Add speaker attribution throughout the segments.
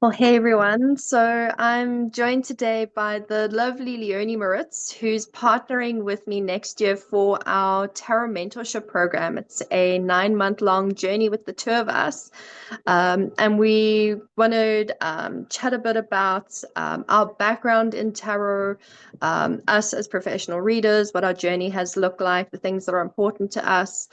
Speaker 1: Well, hey everyone. So I'm joined today by the lovely Leonie Maritz, who's partnering with me next year for our Tarot Mentorship Program. It's a 9-month long journey with the two of us. And we want to chat a bit about our background in tarot, us as professional readers, what our journey has looked like, the things that are important to us,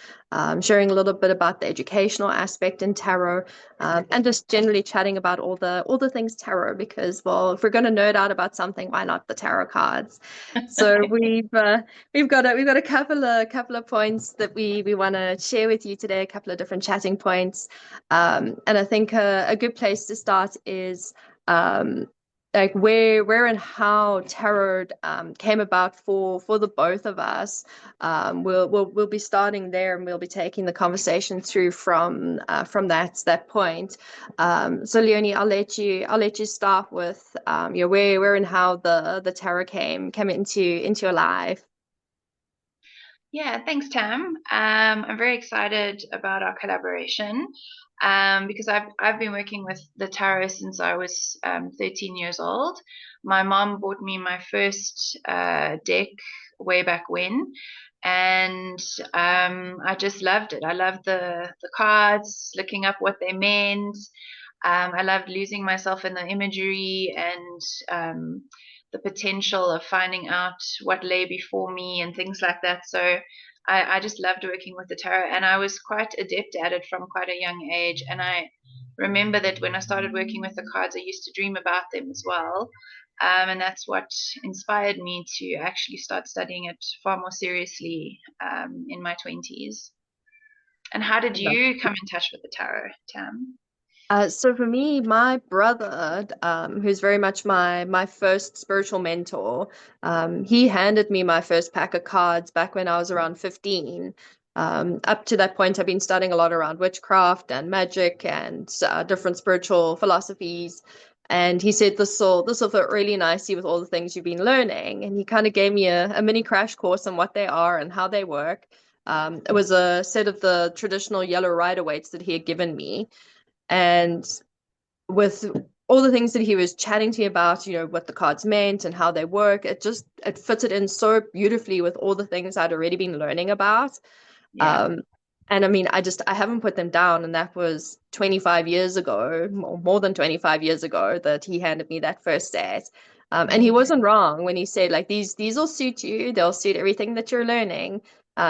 Speaker 1: sharing a little bit about the educational aspect in tarot, and just generally chatting about all the things tarot. Because, well, if we're going to nerd out about something, why not the tarot cards? So we've got a couple of points that we want to share with you today, a couple of different chatting points. And I think a good place to start is like where and how tarot came about for the both of us. We'll be starting there, and we'll be taking the conversation through from that point. So Leonie, I'll let you start with where and how the tarot came into your life.
Speaker 2: Yeah, thanks, Tam. I'm very excited about our collaboration because I've been working with the tarot since I was 13 years old. My mom bought me my first deck way back when, and I just loved it. I loved the cards, looking up what they meant. I loved losing myself in the imagery and the potential of finding out what lay before me and things like that. So I just loved working with the tarot, and I was quite adept at it from quite a young age. And I remember that when I started working with the cards, I used to dream about them as well. And that's what inspired me to actually start studying it far more seriously in my 20s. And how did you come in touch with the tarot, Tam?
Speaker 1: So for me, my brother, who's very much my first spiritual mentor, he handed me my first pack of cards back when I was around 15. Up to that point, I've been studying a lot around witchcraft and magic and different spiritual philosophies. And he said, this will fit really nicely with all the things you've been learning. And he kind of gave me a mini crash course on what they are and how they work. It was a set of the traditional yellow Rider-Waite that he had given me. And with all the things that he was chatting to me about, what the cards meant and how they work, it fitted in so beautifully with all the things I'd already been learning about.
Speaker 2: Yeah.
Speaker 1: Um, and I mean, I haven't put them down, and that was 25 years ago, more than 25 years ago, that he handed me that first set. And he
Speaker 2: Amazing.
Speaker 1: wasn't wrong when he said, like, these will suit you, they'll suit everything that you're learning.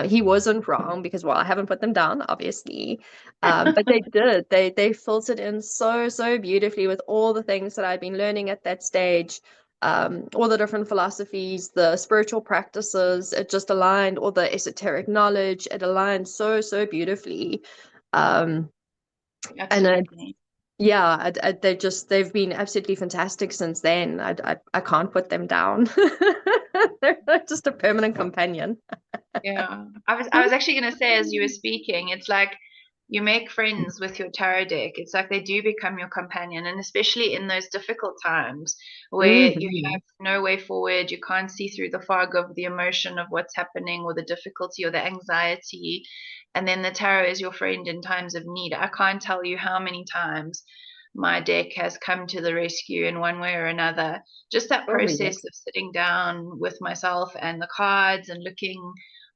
Speaker 1: He wasn't wrong because, well, I haven't put them down, obviously. But they did. They filtered in so beautifully with all the things that I'd been learning at that stage, all the different philosophies, the spiritual practices. It just aligned, all the esoteric knowledge. It aligned so beautifully. Um, and
Speaker 2: Absolutely.
Speaker 1: yeah, they've been absolutely fantastic since then. I can't put them down. They're just a permanent companion.
Speaker 2: Yeah. I was actually going to say, as you were speaking, it's like you make friends with your tarot deck. It's like they do become your companion, and especially in those difficult times where you
Speaker 1: Hmm.
Speaker 2: have no way forward, you can't see through the fog of the emotion of what's happening or the difficulty or the anxiety. And then the tarot is your friend in times of need. I can't tell you how many times my deck has come to the rescue in one way or another. Just that
Speaker 1: Oh
Speaker 2: process
Speaker 1: yes.
Speaker 2: of sitting down with myself and the cards and looking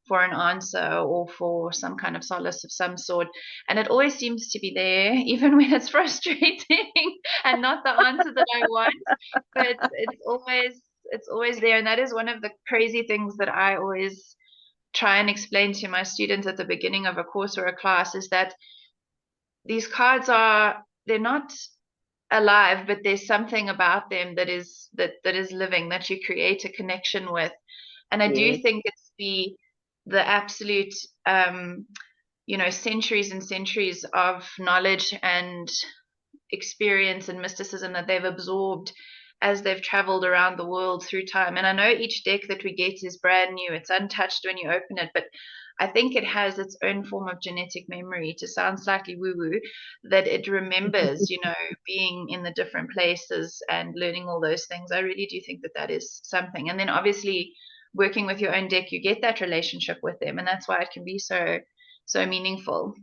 Speaker 2: for an answer or for some kind of solace of some sort. And it always seems to be there, even when it's frustrating and not the answer that I want. But it's always there. And that is one of the crazy things that I always try and explain to my students at the beginning of a course or a class is that these cards they're not alive, but there's something about them that is living, that you create a connection with. And I do
Speaker 1: Yes.
Speaker 2: think it's the absolute centuries and centuries of knowledge and experience and mysticism that they've absorbed as they've traveled around the world through time. And I know each deck that we get is brand new, it's untouched when you open it, but I think it has its own form of genetic memory, to sound slightly woo woo, that it remembers, being in the different places and learning all those things. I really do think that that is something. And then obviously, working with your own deck, you get that relationship with them. And that's why it can be so, so meaningful.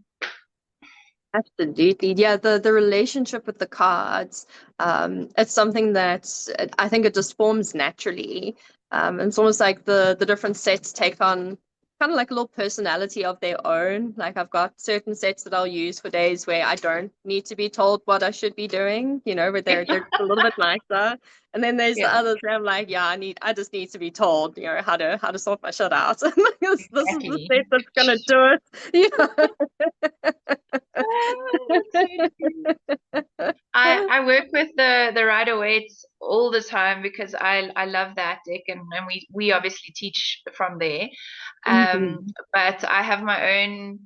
Speaker 1: Absolutely. Yeah, the relationship with the cards, it's something that I think it just forms naturally. It's almost like the different sets take on kind of like a little personality of their own. Like I've got certain sets that I'll use for days where I don't need to be told what I should be doing, where they're just a little bit nicer. And then there's the
Speaker 2: Yeah,
Speaker 1: others where I'm like, yeah, I just need to be told, how to sort my shit out. This is the
Speaker 2: exactly.
Speaker 1: set that's gonna do it.
Speaker 2: That's so true. I work with the Rider Waite all the time because I love that deck, and we obviously teach from there.
Speaker 1: Mhm.
Speaker 2: But I have my own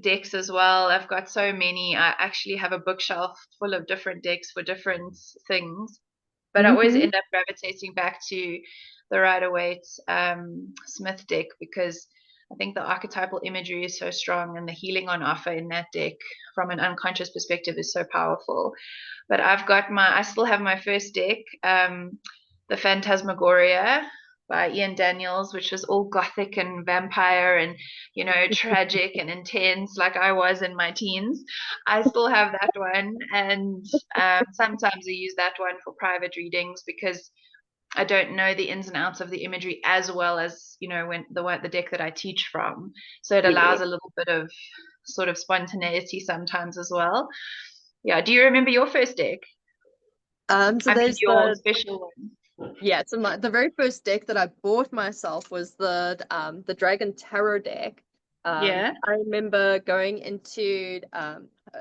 Speaker 2: decks as well. I've got so many. I actually have a bookshelf full of different decks for different things. But I always
Speaker 1: Mhm.
Speaker 2: end up gravitating back to the Rider Waite Smith deck because I think the archetypal imagery is so strong and the healing on offer in that deck from an unconscious perspective is so powerful. But I still have my first deck, the Phantasmagoria by Ian Daniels, which was all gothic and vampire and, tragic and intense like I was in my teens. I still have that one. And sometimes I use that one for private readings because I don't know the ins and outs of the imagery as well as, when the deck that I teach from. So it
Speaker 1: Yeah.
Speaker 2: allows a little bit of sort of spontaneity sometimes as well. Yeah. Do you remember your first deck?
Speaker 1: So
Speaker 2: I mean,
Speaker 1: there's
Speaker 2: your
Speaker 1: the
Speaker 2: special one.
Speaker 1: yeah, so the very first deck that I bought myself was the Dragon Tarot deck.
Speaker 2: Yeah.
Speaker 1: I remember going into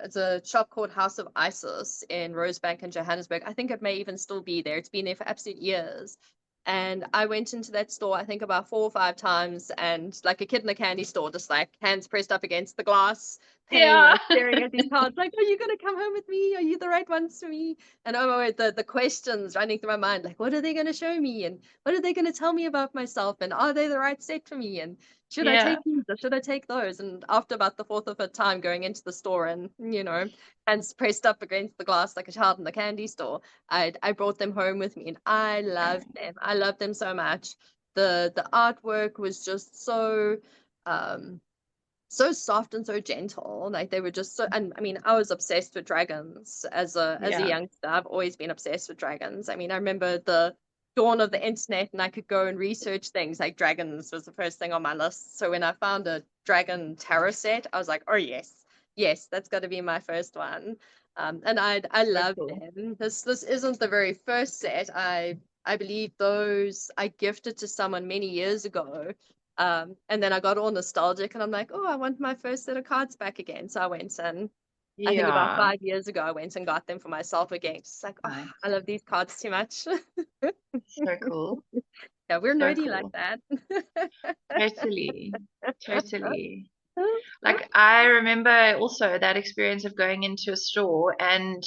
Speaker 1: it's a shop called House of Isis in Rosebank in Johannesburg. I think it may even still be there. It's been there for absolute years. And I went into that store, I think about 4 or 5 times, and like a kid in a candy store, just like hands pressed up against the glass, pane,
Speaker 2: Yeah.
Speaker 1: like staring at these cards, like, are you gonna come home with me? Are you the right ones for me? And oh my word, the questions running through my mind, like, what are they gonna show me? And what are they gonna tell me about myself? And are they the right set for me? And should I
Speaker 2: Yeah.
Speaker 1: take these or should I take those? And after about the fourth or fifth time going into the store and, hands pressed up against the glass like a child in the candy store, I brought them home with me and I loved them. I loved them so much. The artwork was just um so soft and so gentle. Like they were just so, and I mean, I was obsessed with dragons as a
Speaker 2: Yeah.
Speaker 1: youngster. I've always been obsessed with dragons. I mean, I remember the dawn of the internet and I could go and research things like dragons was the first thing on my list. So when I found a dragon tarot set, I was like, oh yes, yes, that's got to be my first one. And I
Speaker 2: So
Speaker 1: love
Speaker 2: cool.
Speaker 1: them. This isn't the very first set. I believe those I gifted to someone many years ago, and then I got all nostalgic and I'm like, oh, I want my first set of cards back again. So I went and I think about
Speaker 2: Yeah.
Speaker 1: 5 years ago, I went and got them for myself again. It's like, oh,
Speaker 2: Nice.
Speaker 1: I love these cards too much.
Speaker 2: So cool.
Speaker 1: Yeah, we're
Speaker 2: So
Speaker 1: nerdy like
Speaker 2: cool.
Speaker 1: that.
Speaker 2: Totally. Totally. Like I remember also that experience of going into a store and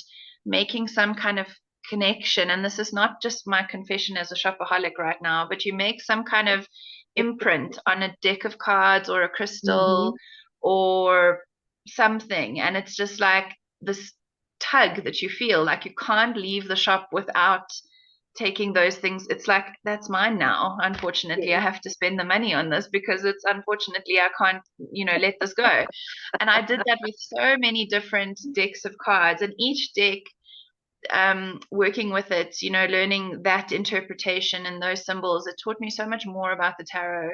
Speaker 2: making some kind of connection. And this is not just my confession as a shopaholic right now, but you make some kind of imprint on a deck of cards or a crystal
Speaker 1: Mhm.
Speaker 2: or something. And it's just like this tug that you feel like you can't leave the shop without taking those things. It's like that's mine now. Unfortunately, I
Speaker 1: Yeah.
Speaker 2: have to spend the money on this because it's unfortunately I can't, let this go. And I did that with so many different decks of cards, and each deck, working with it, learning that interpretation and those symbols, it taught me so much more about the tarot.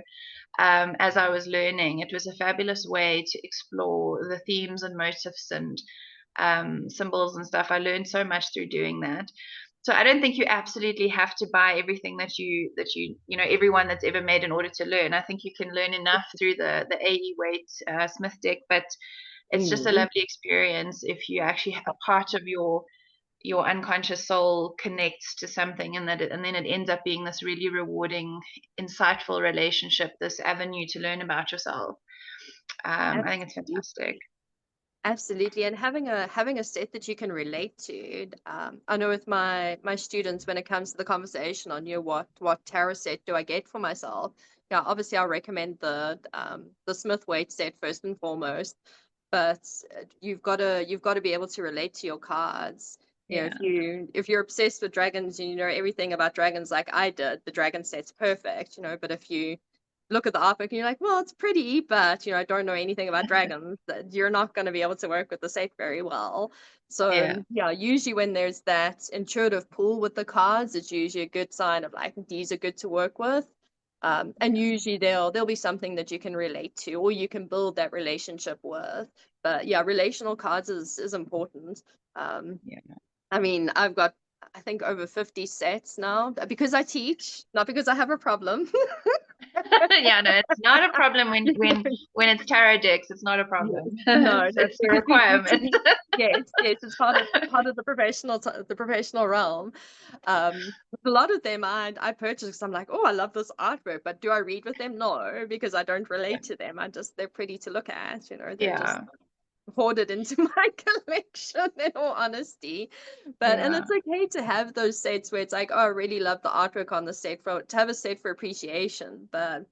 Speaker 2: As I was learning, it was a fabulous way to explore the themes and motifs and symbols and stuff. I learned so much through doing that. So I don't think you absolutely have to buy everything that everyone that's ever made in order to learn. I think you can learn enough through the A.E. Waite Smith deck, but it's just a
Speaker 1: Mhm.
Speaker 2: lovely experience if you actually a part of your unconscious soul connects to something, and then it ends up being this really rewarding, insightful relationship, this avenue to learn about yourself. I think it's
Speaker 1: Absolutely.
Speaker 2: fantastic.
Speaker 1: Absolutely, and having a set that you can relate to. I know with my students, when it comes to the conversation on what tarot set do I get for myself? Yeah, obviously I'll recommend the Smith Waite set first and foremost, but you've got to be able to relate to your cards.
Speaker 2: Yeah.
Speaker 1: If you're obsessed with dragons and you know everything about dragons like I did, the dragon set's perfect. But if look at the artwork and you're like, well, it's pretty, but I don't know anything about dragons. You're not going to be able to work with the set very well. So
Speaker 2: Yeah.
Speaker 1: usually when there's that intuitive pull with the cards, it's usually a good sign of like these are good to work with. And usually there'll be something that you can relate to or you can build that relationship with. But yeah, relational cards is important.
Speaker 2: Yeah.
Speaker 1: I mean, I've got I think over 50 sets now because I teach, not because I have a problem.
Speaker 2: Yeah, no, it's not a problem when it's tarot decks. It's not a
Speaker 1: Yes.
Speaker 2: problem.
Speaker 1: No,
Speaker 2: That's
Speaker 1: it's
Speaker 2: the
Speaker 1: because we need to
Speaker 2: requirement.
Speaker 1: be. Yes, yes, it's part of the professional realm. A lot of them I purchase because I'm like, oh, I love this artwork, but do I read with them? No, because I don't
Speaker 2: Yeah.
Speaker 1: relate to them. They're pretty to look at. They're just
Speaker 2: Yeah.
Speaker 1: hoarded into my collection in all honesty. And
Speaker 2: Yeah.
Speaker 1: it's okay to have those sets where it's like, oh, I really love the artwork on the set to have a set for appreciation, but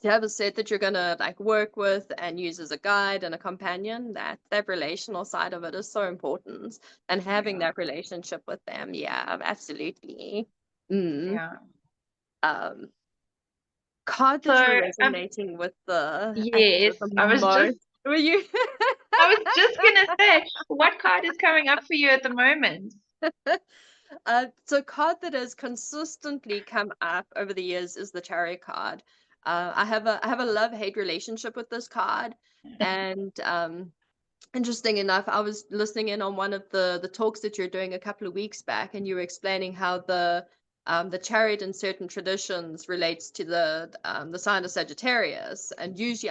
Speaker 1: to have a set that you're gonna like work with and use as a guide and a companion, that relational side of it is so important. And having
Speaker 2: Yeah.
Speaker 1: that relationship with them, yeah, absolutely. Mm.
Speaker 2: Yeah.
Speaker 1: Um, card
Speaker 2: So,
Speaker 1: that you're resonating with
Speaker 2: yes,
Speaker 1: the most. Were you?
Speaker 2: I was just gonna say, what card is coming up for you at the moment?
Speaker 1: So card that has consistently come up over the years is the Chariot card. I have a love-hate relationship with this card, and interesting enough, I was listening in on one of the talks that you're doing a couple of weeks back, and you were explaining how the chariot in certain traditions relates to the sign of Sagittarius, and usually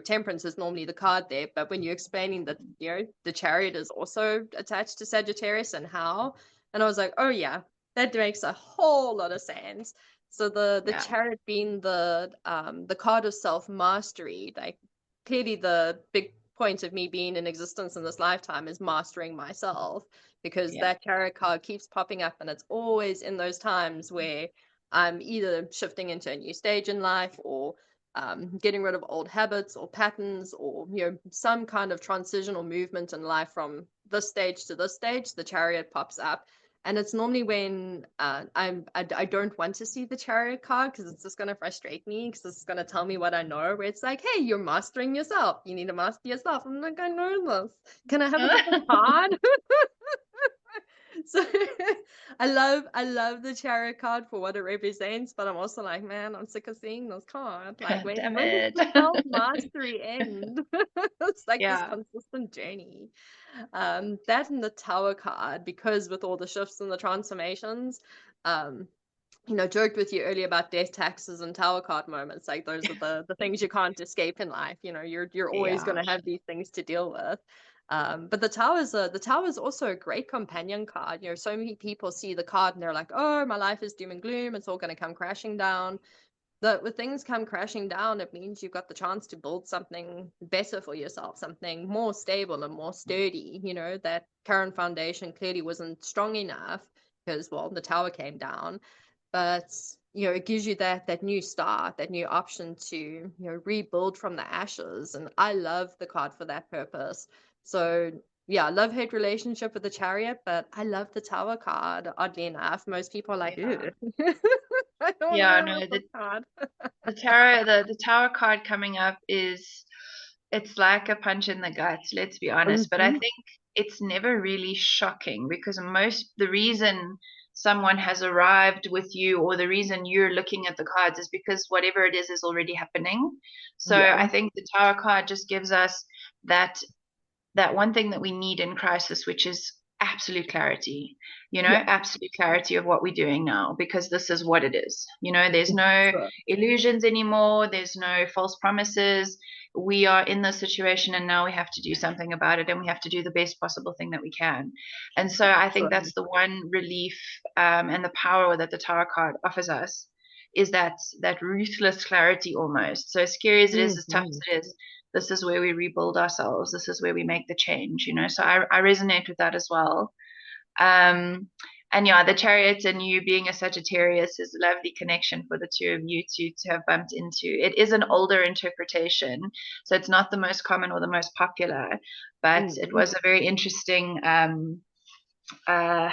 Speaker 1: temperance is normally the card there, but when you're explaining that the chariot is also attached to Sagittarius and how, and I was like, oh yeah, that makes a whole lot of sense. So the
Speaker 2: Yeah.
Speaker 1: chariot being the card of self mastery, like clearly the big point of me being in existence in this lifetime is mastering myself, because
Speaker 2: Yeah.
Speaker 1: that tarot card keeps popping up and it's always in those times where I'm either shifting into a new stage in life or getting rid of old habits or patterns or some kind of transitional movement in life from this stage to this stage. The chariot pops up, and it's normally when I don't want to see the chariot card because it's just going to frustrate me because it's going to tell me what I know. Where it's like, hey, you're mastering yourself. You need to master yourself. I'm like, I know this. Can I have a different card? So I love the chariot card for what it represents, but I'm also like, man, I'm sick of seeing this card. Like,
Speaker 2: Damn
Speaker 1: when does
Speaker 2: it.
Speaker 1: the self mastery end? It's like this
Speaker 2: Yeah.
Speaker 1: consistent journey. That and the Tower card, because with all the shifts and the transformations, um, joked with you earlier about death, taxes, and Tower card moments. Like those are the things you can't escape in life. You're always
Speaker 2: Yeah.
Speaker 1: going to have these things to deal with. But the tower is also a great companion card. So many people see the card and they're like, "Oh, my life is doom and gloom. It's all going to come crashing down." But when things come crashing down, it means you've got the chance to build something better for yourself, something more stable and more sturdy. That current foundation clearly wasn't strong enough because, well, the tower came down. But it gives you that new start, that new option to rebuild from the ashes, and I love the card for that purpose. So yeah, love-hate relationship with the chariot, but I love the tower card. Oddly enough, most people are like,
Speaker 2: Yeah.
Speaker 1: ew. I don't
Speaker 2: Yeah,
Speaker 1: know
Speaker 2: no,
Speaker 1: about this card.
Speaker 2: the tower card coming up it's like a punch in the gut, let's be honest. But I
Speaker 1: Mhm.
Speaker 2: think it's never really shocking because the reason someone has arrived with you or the reason you're looking at the cards is because whatever it is already happening. So
Speaker 1: Yeah,
Speaker 2: I think the tower card just gives us that that one thing that we need in crisis, which is absolute clarity,
Speaker 1: yeah,
Speaker 2: absolute clarity of what we're doing now, because this is what it is. There's no
Speaker 1: sure.
Speaker 2: illusions anymore, there's no false promises. We are in this situation and now we have to do something about it and we have to do the best possible thing that we can. And so I think
Speaker 1: Sure.
Speaker 2: that's the one relief and the power that the Tarot card offers us is that ruthless clarity almost. So as scary as it is, as tough
Speaker 1: Mhm.
Speaker 2: as it is, this is where we rebuild ourselves. This is where we make the change, So I resonate with that as well. And yeah, the chariot and you being a Sagittarius is a lovely connection for the two of you to have bumped into. It is an older interpretation, so it's not the most common or the most popular, but it
Speaker 1: Mhm.
Speaker 2: was a very interesting a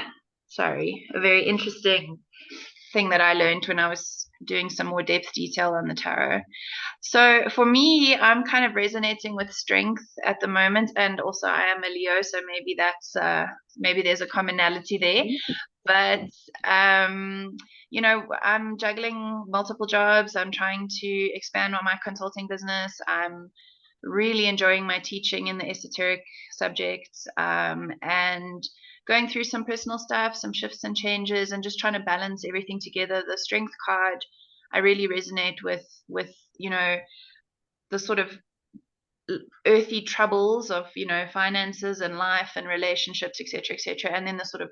Speaker 2: very interesting thing that I learned when I was doing some more depth detail on the tarot. So for me, I'm kind of resonating with strength at the moment, and also I am a Leo, so maybe that's maybe there's a commonality there. But you know, I'm juggling multiple jobs. I'm trying to expand on my consulting business. I'm really enjoying my teaching in the esoteric subjects, and going through some personal stuff, some shifts and changes, and just trying to balance everything together. The strength card, I really resonate with you know, the sort of earthy troubles of, you know, finances and life and relationships, etc., and then the sort of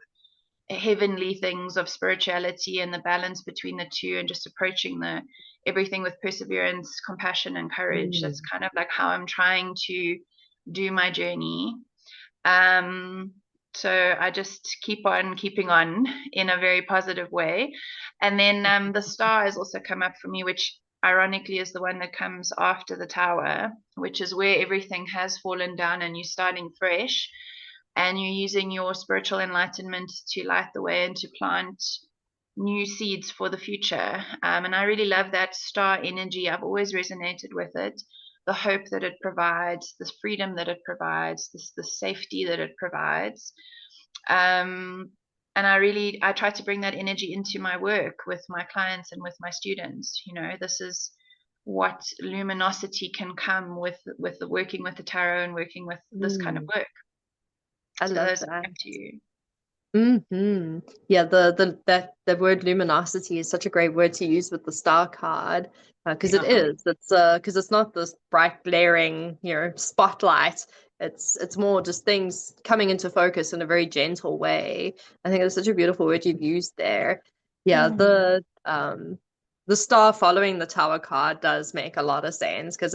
Speaker 2: heavenly things of spirituality and the balance between the two, and just approaching the everything with perseverance, compassion, and courage. That's kind of like how I'm trying to do my journey. So I just keep on keeping on in a very positive way. And then the star has also come up for me, which ironically is the one that comes after the tower, which is where everything has fallen down and you're starting fresh, and you're using your spiritual enlightenment to light the way and to plant new seeds for the future. And I really love that star energy. I've always resonated with it. The hope that it provides, the freedom that it provides, the safety that it provides. And I try to bring that energy into my work with my clients and with my students. You know, this is what luminosity can come with the working with the tarot and working with this kind of work.
Speaker 1: I
Speaker 2: So
Speaker 1: love
Speaker 2: those
Speaker 1: that.
Speaker 2: are up to you.
Speaker 1: Yeah, the word luminosity is such a great word to use with the star card, because it's not this bright glaring, you know, spotlight. It's more just things coming into focus in a very gentle way. I think it's such a beautiful word you've used there. Yeah, the star following the tower card does make a lot of sense, because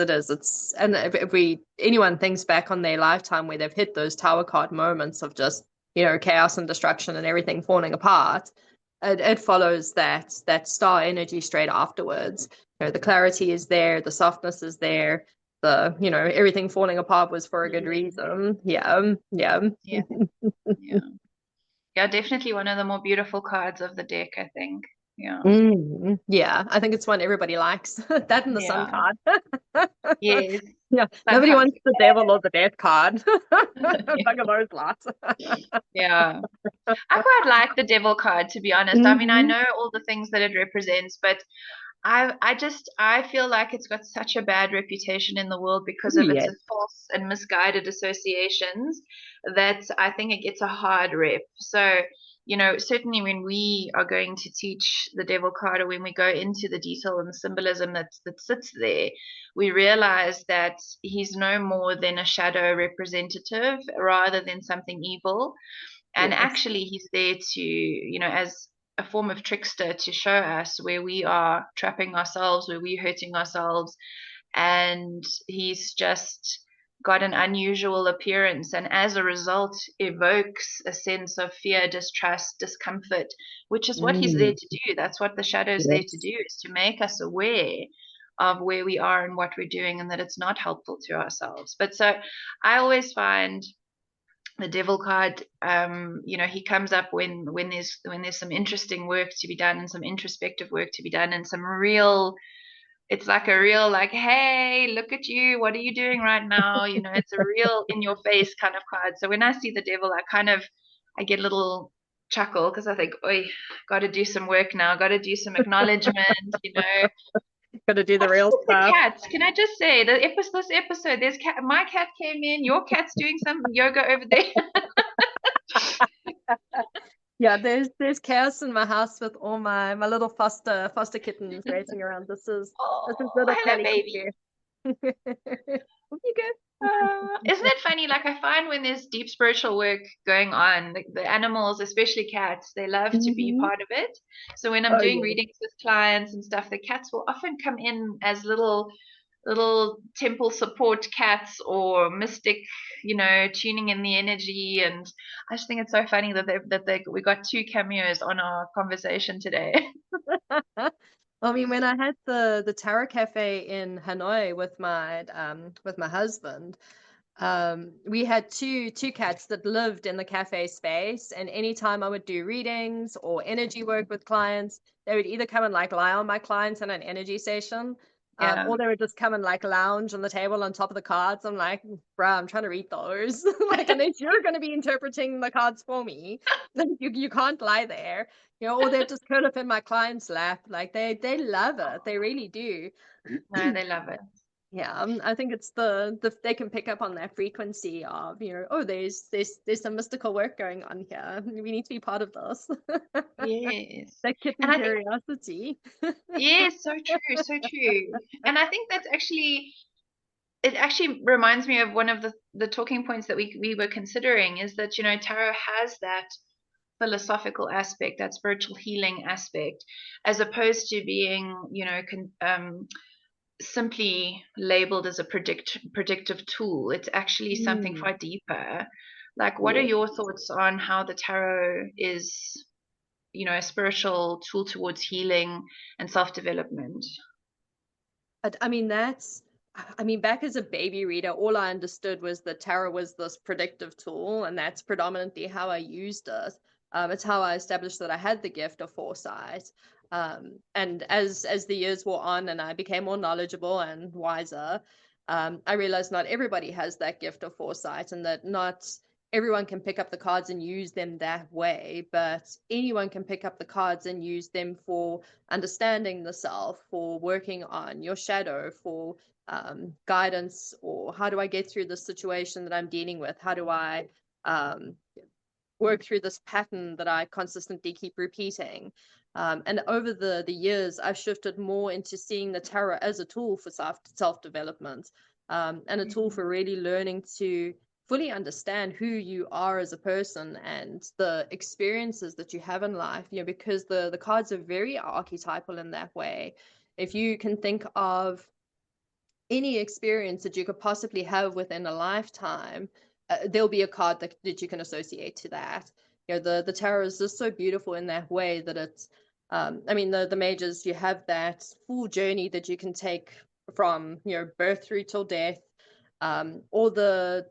Speaker 1: and if anyone thinks back on their lifetime where they've hit those tower card moments of just, you know, chaos and destruction and everything falling apart, it follows that star energy straight afterwards. You know, the clarity is there, the softness is there, the, you know, everything falling apart was for a good reason. Yeah.
Speaker 2: Yeah, definitely one of the more beautiful cards of the deck, I think. Yeah.
Speaker 1: Yeah, I think it's one everybody likes. That and the sun card.
Speaker 2: Yes.
Speaker 1: Yeah, nobody wants the devil or the death card. Look at those lots.
Speaker 2: Yeah. I quite like the devil card, to be honest. I mean, I know all the things that it represents, but I feel like it's got such a bad reputation in the world because of its false and misguided associations, that I think it gets a hard rep. So, you know, certainly when we are going to teach the devil card, or when we go into the detail and the symbolism that sits there, we realize that he's no more than a shadow representative rather than something evil. And actually he's there to, you know, as a form of trickster, to show us where we are trapping ourselves, where we're hurting ourselves. And he's just got an unusual appearance, and as a result evokes a sense of fear, distrust, discomfort, which is what he's there to do. That's what the shadow is there to do, is to make us aware of where we are and what we're doing, and that it's not helpful to ourselves. But so I always find the devil card, you know, he comes up when there's some interesting work to be done, and some introspective work to be done, and some real, it's like a real, like, hey, look at you, what are you doing right now? You know, it's a real in your face kind of card. So when I see the devil, I get a little chuckle, because I think, oi, got to do some work now, got to do some acknowledgement, you know.
Speaker 1: Got to do the real stuff.
Speaker 2: The cats, can I just say, this episode, my cat came in, your cat's doing some yoga over there.
Speaker 1: Yeah, there's chaos in my house with all my little foster kittens racing around. This is little
Speaker 2: hello,
Speaker 1: baby. You go.
Speaker 2: Isn't it funny? Like, I find when there's deep spiritual work going on, the animals, especially cats, they love to be part of it. So when I'm doing readings with clients and stuff, the cats will often come in as little temple support cats, or mystic, you know, tuning in the energy. And I just think it's so funny that we got two cameos on our conversation today.
Speaker 1: I mean, when I had the tarot cafe in Hanoi with my husband, We had two cats that lived in the cafe space, and anytime I would do readings or energy work with clients, they would either come and like lie on my clients in an energy session,
Speaker 2: Yeah.
Speaker 1: or they would just come and like lounge on the table on top of the cards. I'm like, bruh, I'm trying to read those. Like, unless you're going to be interpreting the cards for me, then you can't lie there, or they'd just curl up in my client's lap. Like they love it. They really do.
Speaker 2: No, they love it.
Speaker 1: Yeah, I think it's the they can pick up on that frequency of, oh, there's some mystical work going on here. We need to be part of this.
Speaker 2: Yes.
Speaker 1: That
Speaker 2: And
Speaker 1: kitten
Speaker 2: I think,
Speaker 1: curiosity.
Speaker 2: yes, so true, so true. And I think that's actually, it actually reminds me of one of the talking points that we were considering, is that, tarot has that philosophical aspect, that spiritual healing aspect, as opposed to being, simply labeled as a predictive tool. It's actually something
Speaker 1: Mm,
Speaker 2: far deeper. Like, what are
Speaker 1: yeah.
Speaker 2: your thoughts on how the tarot is, a spiritual tool towards healing and self-development?
Speaker 1: I mean, back as a baby reader, all I understood was that tarot was this predictive tool, and that's predominantly how I used it. It's how I established that I had the gift of foresight. And as the years wore on and I became more knowledgeable and wiser, I realized not everybody has that gift of foresight, and that not everyone can pick up the cards and use them that way, but anyone can pick up the cards and use them for understanding the self, for working on your shadow, for guidance, or how do I get through the situation that I'm dealing with? How do I um, work through this pattern that I consistently keep repeating? And over the years, I've shifted more into seeing the tarot as a tool for self development, and a tool for really learning to fully understand who you are as a person and the experiences that you have in life. Because the cards are very archetypal in that way. If you can think of any experience that you could possibly have within a lifetime, there'll be a card that you can associate to that. The tarot is just so beautiful in that way that it's, the majors, you have that full journey that you can take from, birth through till death, all the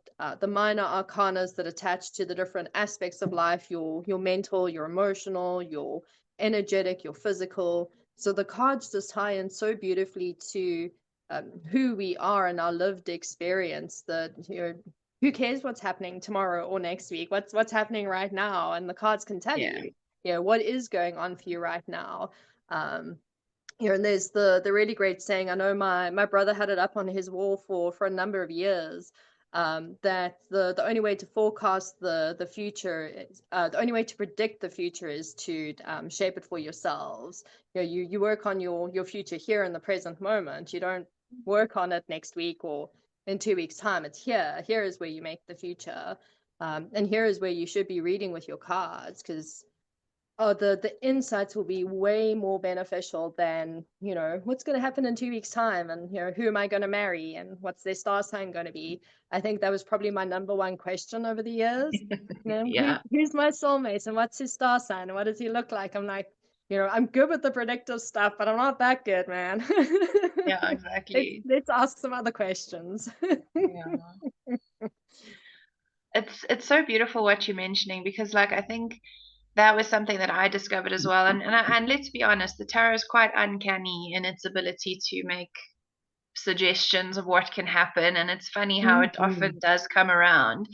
Speaker 1: minor arcanas that attach to the different aspects of life, your mental, your emotional, your energetic, your physical. So the cards just tie in so beautifully to who we are and our lived experience, that who cares what's happening tomorrow or next week, what's happening right now, and the cards can tell
Speaker 2: Yeah.
Speaker 1: you, what is going on for you right now. um and there's the really great saying, I know my brother had it up on his wall for a number of years, that the only way to forecast the future is, the only way to predict the future is to shape it for yourselves. You work on your future here in the present moment. You don't work on it next week or in 2 weeks time. It's here is where you make the future. And here is where you should be reading with your cards, because the insights will be way more beneficial than, what's going to happen in 2 weeks time, and who am I going to marry, and what's their star sign going to be. I think that was probably my number one question over the years.
Speaker 2: Yeah.
Speaker 1: Who's my soulmate, and what's his star sign, and what does he look like? I'm like, I'm good with the predictive stuff, but I'm not that good, man.
Speaker 2: Yeah,
Speaker 1: let's,
Speaker 2: exactly.
Speaker 1: let's ask some other questions.
Speaker 2: Yeah. It's so beautiful what you're mentioning, because, like, I think that was something that I discovered as well. And let's be honest, the tarot is quite uncanny in its ability to make suggestions of what can happen, and it's funny how it
Speaker 1: Mhm.
Speaker 2: often does come around.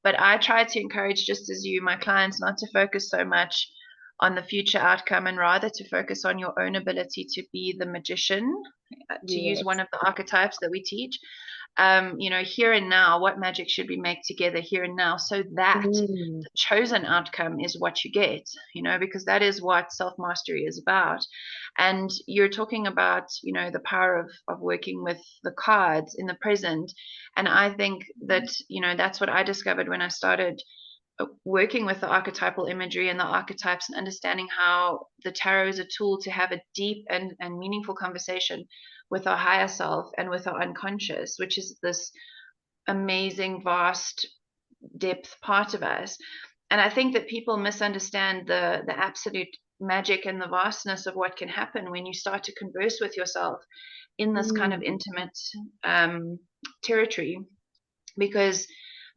Speaker 2: But I try to encourage, just as you, my clients, not to focus so much on the future outcome, and rather to focus on your own ability to be the magician, to use one
Speaker 1: Yes.
Speaker 2: of the archetypes that we teach. Here and now, what magic should we make together here and now, so that
Speaker 1: Mm.
Speaker 2: the chosen outcome is what you get, because that is what self-mastery is about. And you're talking about, the power of working with the cards in the present. And I think that, that's what I discovered when I started working with the archetypal imagery and the archetypes, and understanding how the tarot is a tool to have a deep and meaningful conversation with our higher self and with our unconscious, which is this amazing, vast depth part of us. And I think that people misunderstand the absolute magic and the vastness of what can happen when you start to converse with yourself in this kind of
Speaker 1: Mm.
Speaker 2: intimate um, territory. because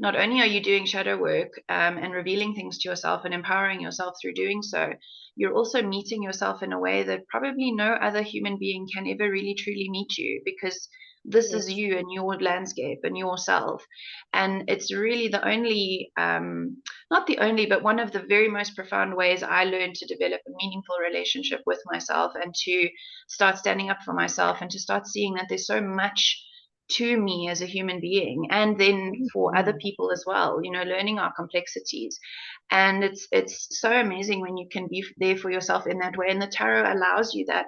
Speaker 2: not only are you doing shadow work and revealing things to yourself and empowering yourself through doing so, you're also meeting yourself in a way that probably no other human being can ever really truly meet you, because this is
Speaker 1: Yes.
Speaker 2: you and your landscape and yourself. And it's really the only, not the only, but one of the very most profound ways I learned to develop a meaningful relationship with myself and to start standing up for myself and to start seeing that there's so much to me as a human being, and then for other
Speaker 1: Mhm.
Speaker 2: people as well, learning our complexities. And it's so amazing when you can be there for yourself in that way, and the tarot allows you that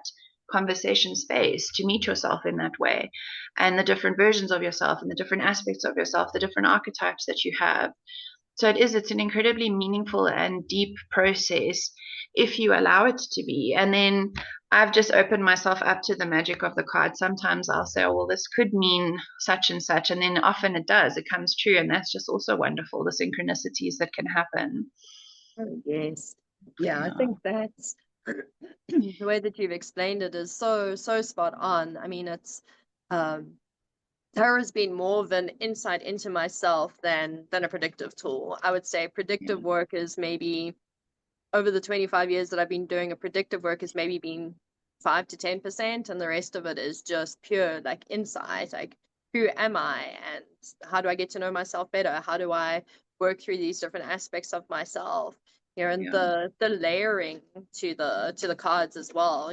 Speaker 2: conversation space to meet yourself in that way, and the different versions of yourself and the different aspects of yourself, the different archetypes that you have. So it's an incredibly meaningful and deep process if you allow it to be. And then I've just opened myself up to the magic of the card. Sometimes I'll say, oh, well, this could mean such and such. And then often it does, it comes true. And that's just also wonderful, the synchronicities that can happen.
Speaker 1: Oh, yes. Yeah, I
Speaker 2: Yeah.
Speaker 1: think that's the way that you've explained it is so, so spot on. I mean, it's um tarot has been more of an insight into myself than a predictive tool. I would say
Speaker 2: Yeah.
Speaker 1: predictive work is maybe over the 25 years that I've been doing a predictive work has maybe been 5 to 10%, and the rest of it is just pure like insight, like who am I and how do I get to know myself better? How do I work through these different aspects of myself? And
Speaker 2: Yeah.
Speaker 1: the layering to the cards as well.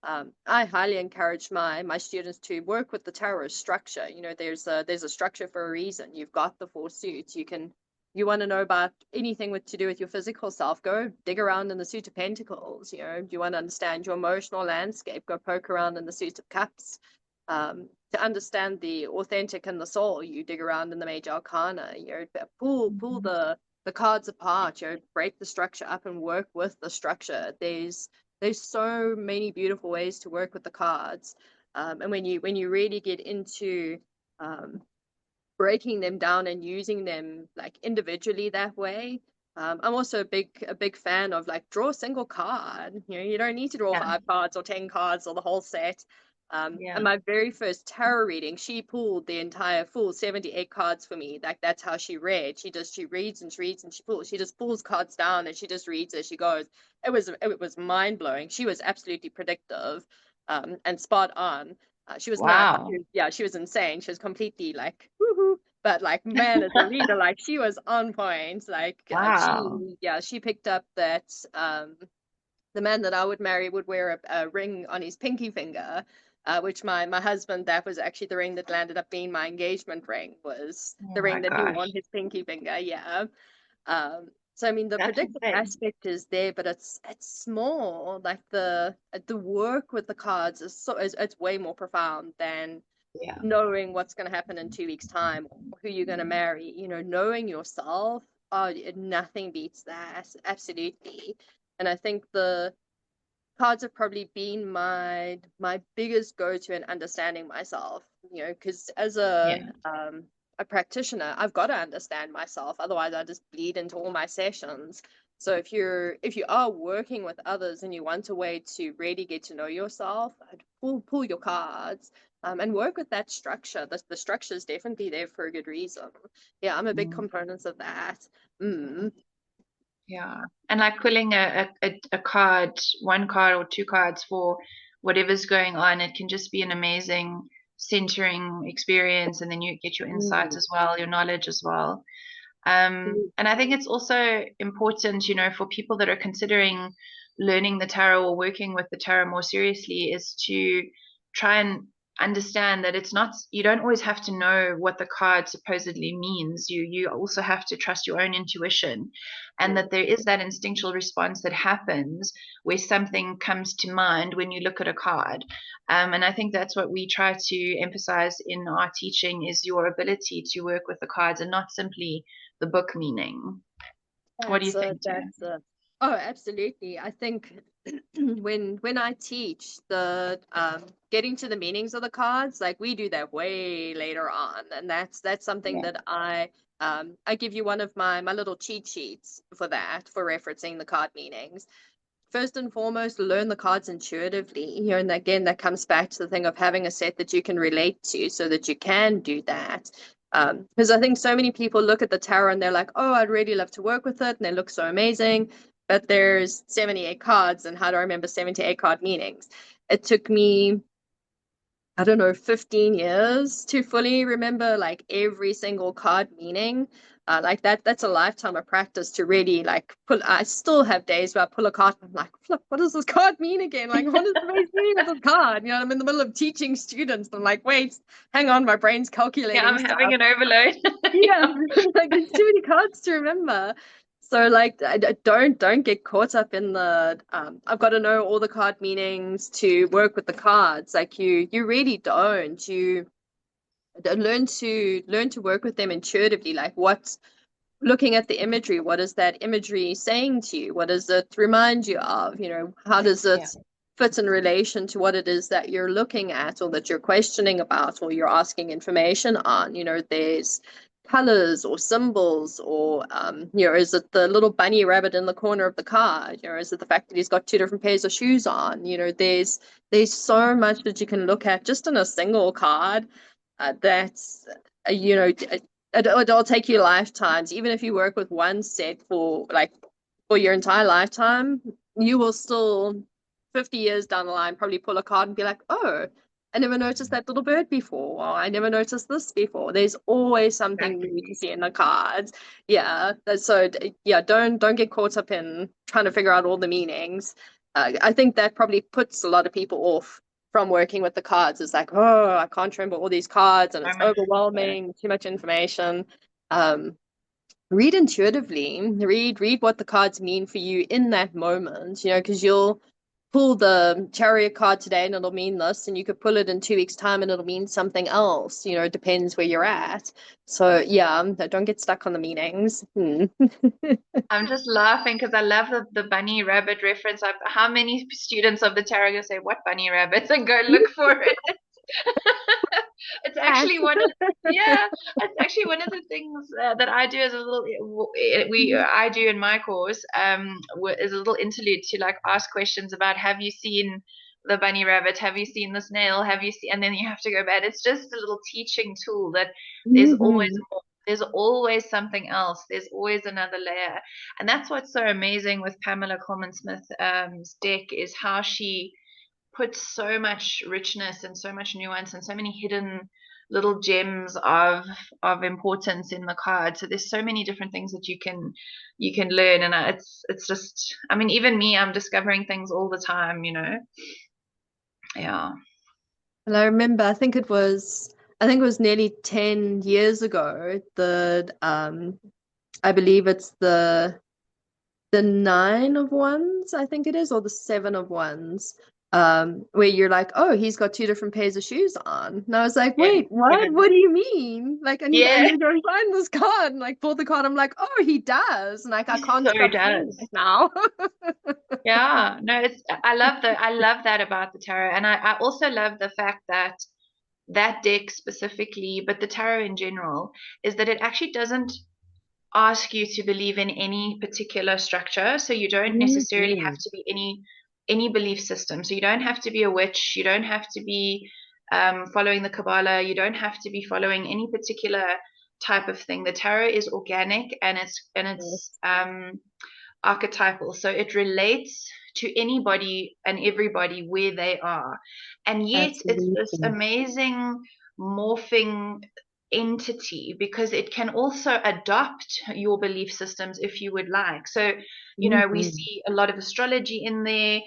Speaker 1: I highly encourage my students to work with the tarot structure. There's a structure for a reason. You've got the four suits. You want to know about anything to do with your physical self, go dig around in the suit of pentacles. You want to understand your emotional landscape, go poke around in the suit of cups. To understand the authentic and the soul, you dig around in the major arcana. Pull the cards apart. Break the structure up and work with the structure. There's so many beautiful ways to work with the cards. And when you really get into breaking them down and using them like individually that way. I'm also a big fan of like draw a single card. You don't need to draw
Speaker 2: Yeah.
Speaker 1: 5 cards or 10 cards or the whole set. And
Speaker 2: Yeah.
Speaker 1: my very first tarot reading, she pulled the entire full 78 cards for me. Like that's how she read. She reads and she reads and she pulls. She just pulls cards down and she just reads as she goes. It was mind blowing. She was absolutely predictive, and spot on. She was nuts.
Speaker 2: Wow.
Speaker 1: Yeah, she was insane. She was completely like, woohoo. But like, man, as a reader, like she was on point. Like,
Speaker 2: Wow.
Speaker 1: she picked up that the man that I would marry would wear a ring on his pinky finger, which my husband, that was actually the ring that landed up being my engagement ring, was
Speaker 2: Oh
Speaker 1: the
Speaker 2: my
Speaker 1: ring that he wore on
Speaker 2: gosh.
Speaker 1: his pinky finger. Yeah. So I mean, the
Speaker 2: That's
Speaker 1: predictive
Speaker 2: insane.
Speaker 1: aspect is there, but it's small. Like the work with the cards is it's way more profound than
Speaker 2: Yeah.
Speaker 1: knowing what's going to happen in 2 weeks' time or who you're going to marry. Knowing yourself, oh, nothing beats that. Absolutely. And I think the cards have probably been my biggest go-to in understanding myself. Because as
Speaker 2: Yeah.
Speaker 1: a practitioner, I've got to understand myself, otherwise I just bleed into all my sessions. So if you are working with others and you want a way to really get to know yourself, I'd pull your cards, and work with that structure. The structure is definitely there for a good reason. Yeah, I'm a big
Speaker 2: Mm.
Speaker 1: component of that. Mm.
Speaker 2: Yeah. And like pulling a card, one card or two cards for whatever's going on, it can just be an amazing centering experience. And then you get your insights
Speaker 1: Mm.
Speaker 2: as well, your knowledge as well. And I think it's also important, for people that are considering learning the tarot or working with the tarot more seriously, is to try and understand that it's not, you don't always have to know what the card supposedly means. You also have to trust your own intuition, and
Speaker 1: Yeah.
Speaker 2: that there is that instinctual response that happens where something comes to mind when you look at a card. And I think that's what we try to emphasize in our teaching, is your ability to work with the cards and not simply the book meaning. What do you think, Jen?
Speaker 1: That's oh, absolutely. I think when I teach the getting to the meanings of the cards, like we do that way later on, and that's something
Speaker 2: Yeah,
Speaker 1: that I give you one of my little cheat sheets for that, for referencing the card meanings. First and foremost, learn the cards intuitively. And again, that comes back to the thing of having a set that you can relate to, so that you can do that. Because I think so many people look at the tarot and they're like, oh, I'd really love to work with it, and they look so amazing, but there's 78 cards, and how do I remember 78 card meanings? It took me, I don't know, 15 years to fully remember like every single card meaning. Like that's a lifetime of practice to really like pull. I still have days where I pull a card and I'm like, flip, what does this card mean again? Like, what is the base meaning of this card? You know, I'm in the middle of teaching students. And I'm like, wait, hang on, my brain's
Speaker 2: Yeah,
Speaker 1: calculating
Speaker 2: I'm
Speaker 1: stuff.
Speaker 2: having an overload.
Speaker 1: Yeah, like there's too many cards to remember. So like don't get caught up in the I've got to know all the card meanings to work with the cards. Like you really don't. You learn to work with them intuitively. Like what's looking at the imagery, what is that imagery saying to you? What does it remind you of? You know, how does it fit in relation to what it is that you're looking at or that you're questioning about or you're asking information on? You know, there's colors or symbols or you know, is it the little bunny rabbit in the corner of the card? You know, is it the fact that he's got two different pairs of shoes on? You know, there's so much that you can look at just in a single card. That's you know, it'll take you lifetimes. Even if you work with one set for like for your entire lifetime, you will still 50 years down the line probably pull a card and be like, oh, I never noticed that little bird before, or I never noticed this before. There's always something new to see in the cards. Yeah, so yeah, don't get caught up in trying to figure out all the meanings. I think that probably puts a lot of people off from working with the cards. It's like, oh, I can't remember all these cards and it's overwhelming, too much information. Um, read intuitively, read what the cards mean for you in that moment, you know, because you'll pull the chariot card today and it'll mean this, and you could pull it in 2 weeks' time and it'll mean something else, you know, it depends where you're at. So yeah, don't get stuck on the meanings.
Speaker 2: I'm just laughing because I love the bunny rabbit reference. How many students of the tarot go say, what bunny rabbits, and go look for it? It's actually it's actually one of the things that I do as a little I do in my course is a little interlude to like ask questions about, have you seen the bunny rabbit, have you seen the snail, have you seen, and then you have to go back. It's just a little teaching tool that there's always more. There's always something else. There's always another layer. And that's what's so amazing with Pamela Coleman Smith's deck, is how she puts so much richness and so much nuance and so many hidden little gems of importance in the card. So there's so many different things that you can learn, and it's just, I mean, even me, I'm discovering things all the time, you know. Yeah.
Speaker 1: And I remember, I think it was nearly 10 years ago, I believe it's the nine of wands, I think it is, or the seven of wands, where you're like, oh, he's got two different pairs of shoes on. And I was like,
Speaker 2: Yeah.
Speaker 1: wait, what? What do you mean? Like, I
Speaker 2: Yeah.
Speaker 1: need to go and find this card. And like pull the card. I'm like, oh, he does. And like I can't
Speaker 2: So
Speaker 1: stop seeing
Speaker 2: does.
Speaker 1: it now.
Speaker 2: Yeah, no, I love that about the tarot. And I also love the fact that that deck specifically, but the tarot in general, is that it actually doesn't ask you to believe in any particular structure. So you don't necessarily have
Speaker 1: Mhm.
Speaker 2: to be any belief system. So you don't have to be a witch. You don't have to be following the Kabbalah. You don't have to be following any particular type of thing. The tarot is organic, and it's
Speaker 1: Yes,
Speaker 2: archetypal. So it relates to anybody and everybody where they are. And yet it's this
Speaker 1: absolutely.
Speaker 2: amazing morphing entity, because it can also adopt your belief systems if you would like. So, you know, we
Speaker 1: Mhm.
Speaker 2: see a lot of astrology in there.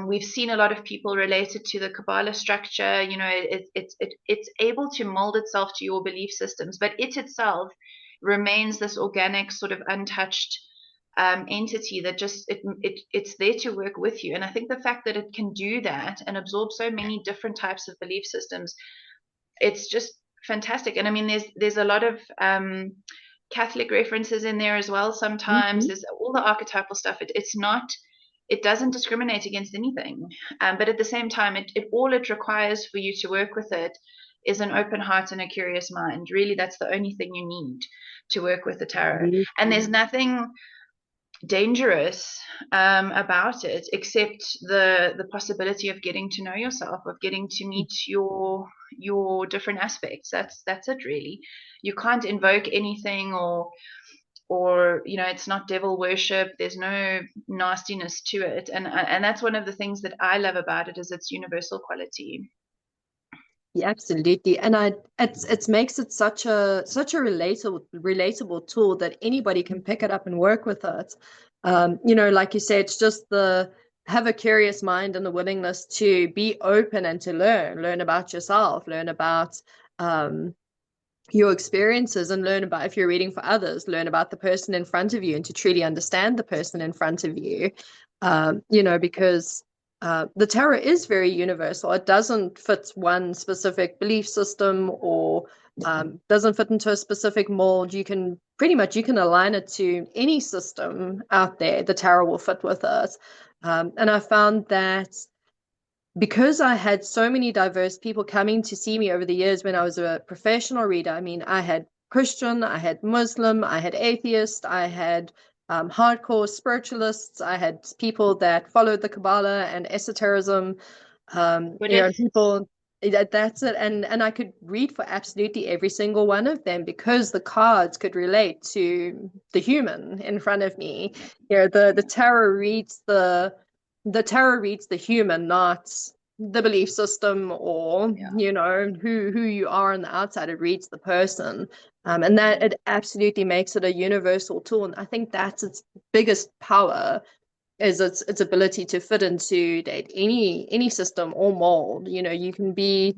Speaker 2: We've seen a lot of people related to the Kabbalah structure. You know, it's able to mold itself to your belief systems, but it itself remains this organic, sort of untouched entity that just it's there to work with you. And I think the fact that it can do that and absorb so many different types of belief systems, it's just fantastic. And I mean, there's a lot of Catholic references in there as well. Sometimes
Speaker 1: Mhm.
Speaker 2: there's all the archetypal stuff. It's not, it doesn't discriminate against anything. But at the same time, all it requires for you to work with it is an open heart and a curious mind. Really, that's the only thing you need to work with the tarot. And
Speaker 1: Absolutely.
Speaker 2: there's nothing dangerous about it, except the possibility of getting to know yourself, of getting to meet your different aspects. That's it, really. You can't invoke anything, or it's not devil worship. There's no nastiness to it, and that's one of the things that I love about it, is its universal quality.
Speaker 1: Yeah, absolutely. And it makes it such a relatable tool that anybody can pick it up and work with it. Like you say, it's just have a curious mind and the willingness to be open and to learn about yourself, learn about your experiences, and learn about, if you're reading for others, learn about the person in front of you and to truly understand the person in front of you. Because the tarot is very universal. It doesn't fit one specific belief system, or doesn't fit into a specific mold. You can align it to any system out there. The tarot will fit with it. And I found that because I had so many diverse people coming to see me over the years when I was a professional reader. I mean, I had Christian, I had Muslim, I had atheist, I had hardcore spiritualists, I had people that followed the Kabbalah and esotericism, people. That's it. And I could read for absolutely every single one of them, because the cards could relate to the human in front of me. The tarot reads the human, not the belief system, or who you are on the outside. It reads the person, and that it absolutely makes it a universal tool. And I think that's its biggest power, is its ability to fit into any system or mold. You can be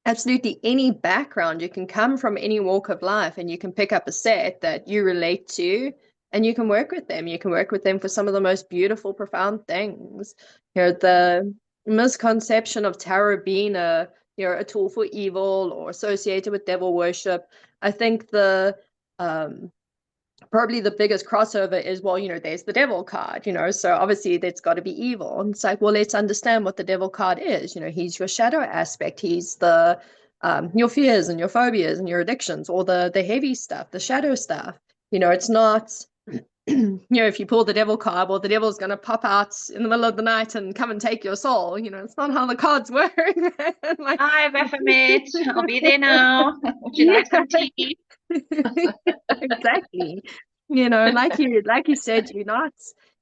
Speaker 1: absolutely any background. You can come from any walk of life, and you can pick up a set that you relate to, and you can work with them. You can work with them for some of the most beautiful, profound things. The misconception of tarot being a tool for evil or associated with devil worship. I think probably the biggest crossover is, well, there's the devil card, so obviously that's got to be evil. And it's like, well, let's understand what the devil card is. He's your shadow aspect. He's the your fears and your phobias and your addictions, or the heavy stuff, the shadow stuff. It's not if you pull the devil card, well, the devil's going to pop out in the middle of the night and come and take your soul. It's not how the cards work. Like,
Speaker 2: hi, Baphomet, I'll be there now. Would you like some tea?
Speaker 1: Exactly. Like you said,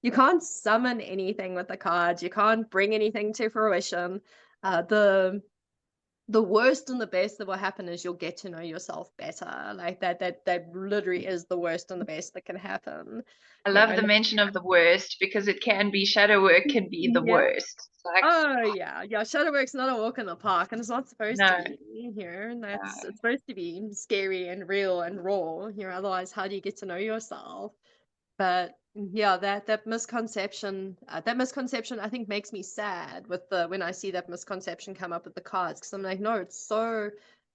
Speaker 1: you can't summon anything with the cards. You can't bring anything to fruition. The worst and the best that will happen is you'll get to know yourself better. Like that literally is the worst and the best that can happen.
Speaker 2: I love the mention of the worst, because it can be, shadow work can be the worst. Like,
Speaker 1: oh yeah, shadow work's not a walk in the park, and it's not supposed to be here. And it's supposed to be scary and real and raw. Otherwise, how do you get to know yourself? But yeah, that misconception, I think makes me sad with when I see that misconception come up with the cards, because I'm like, no, it's so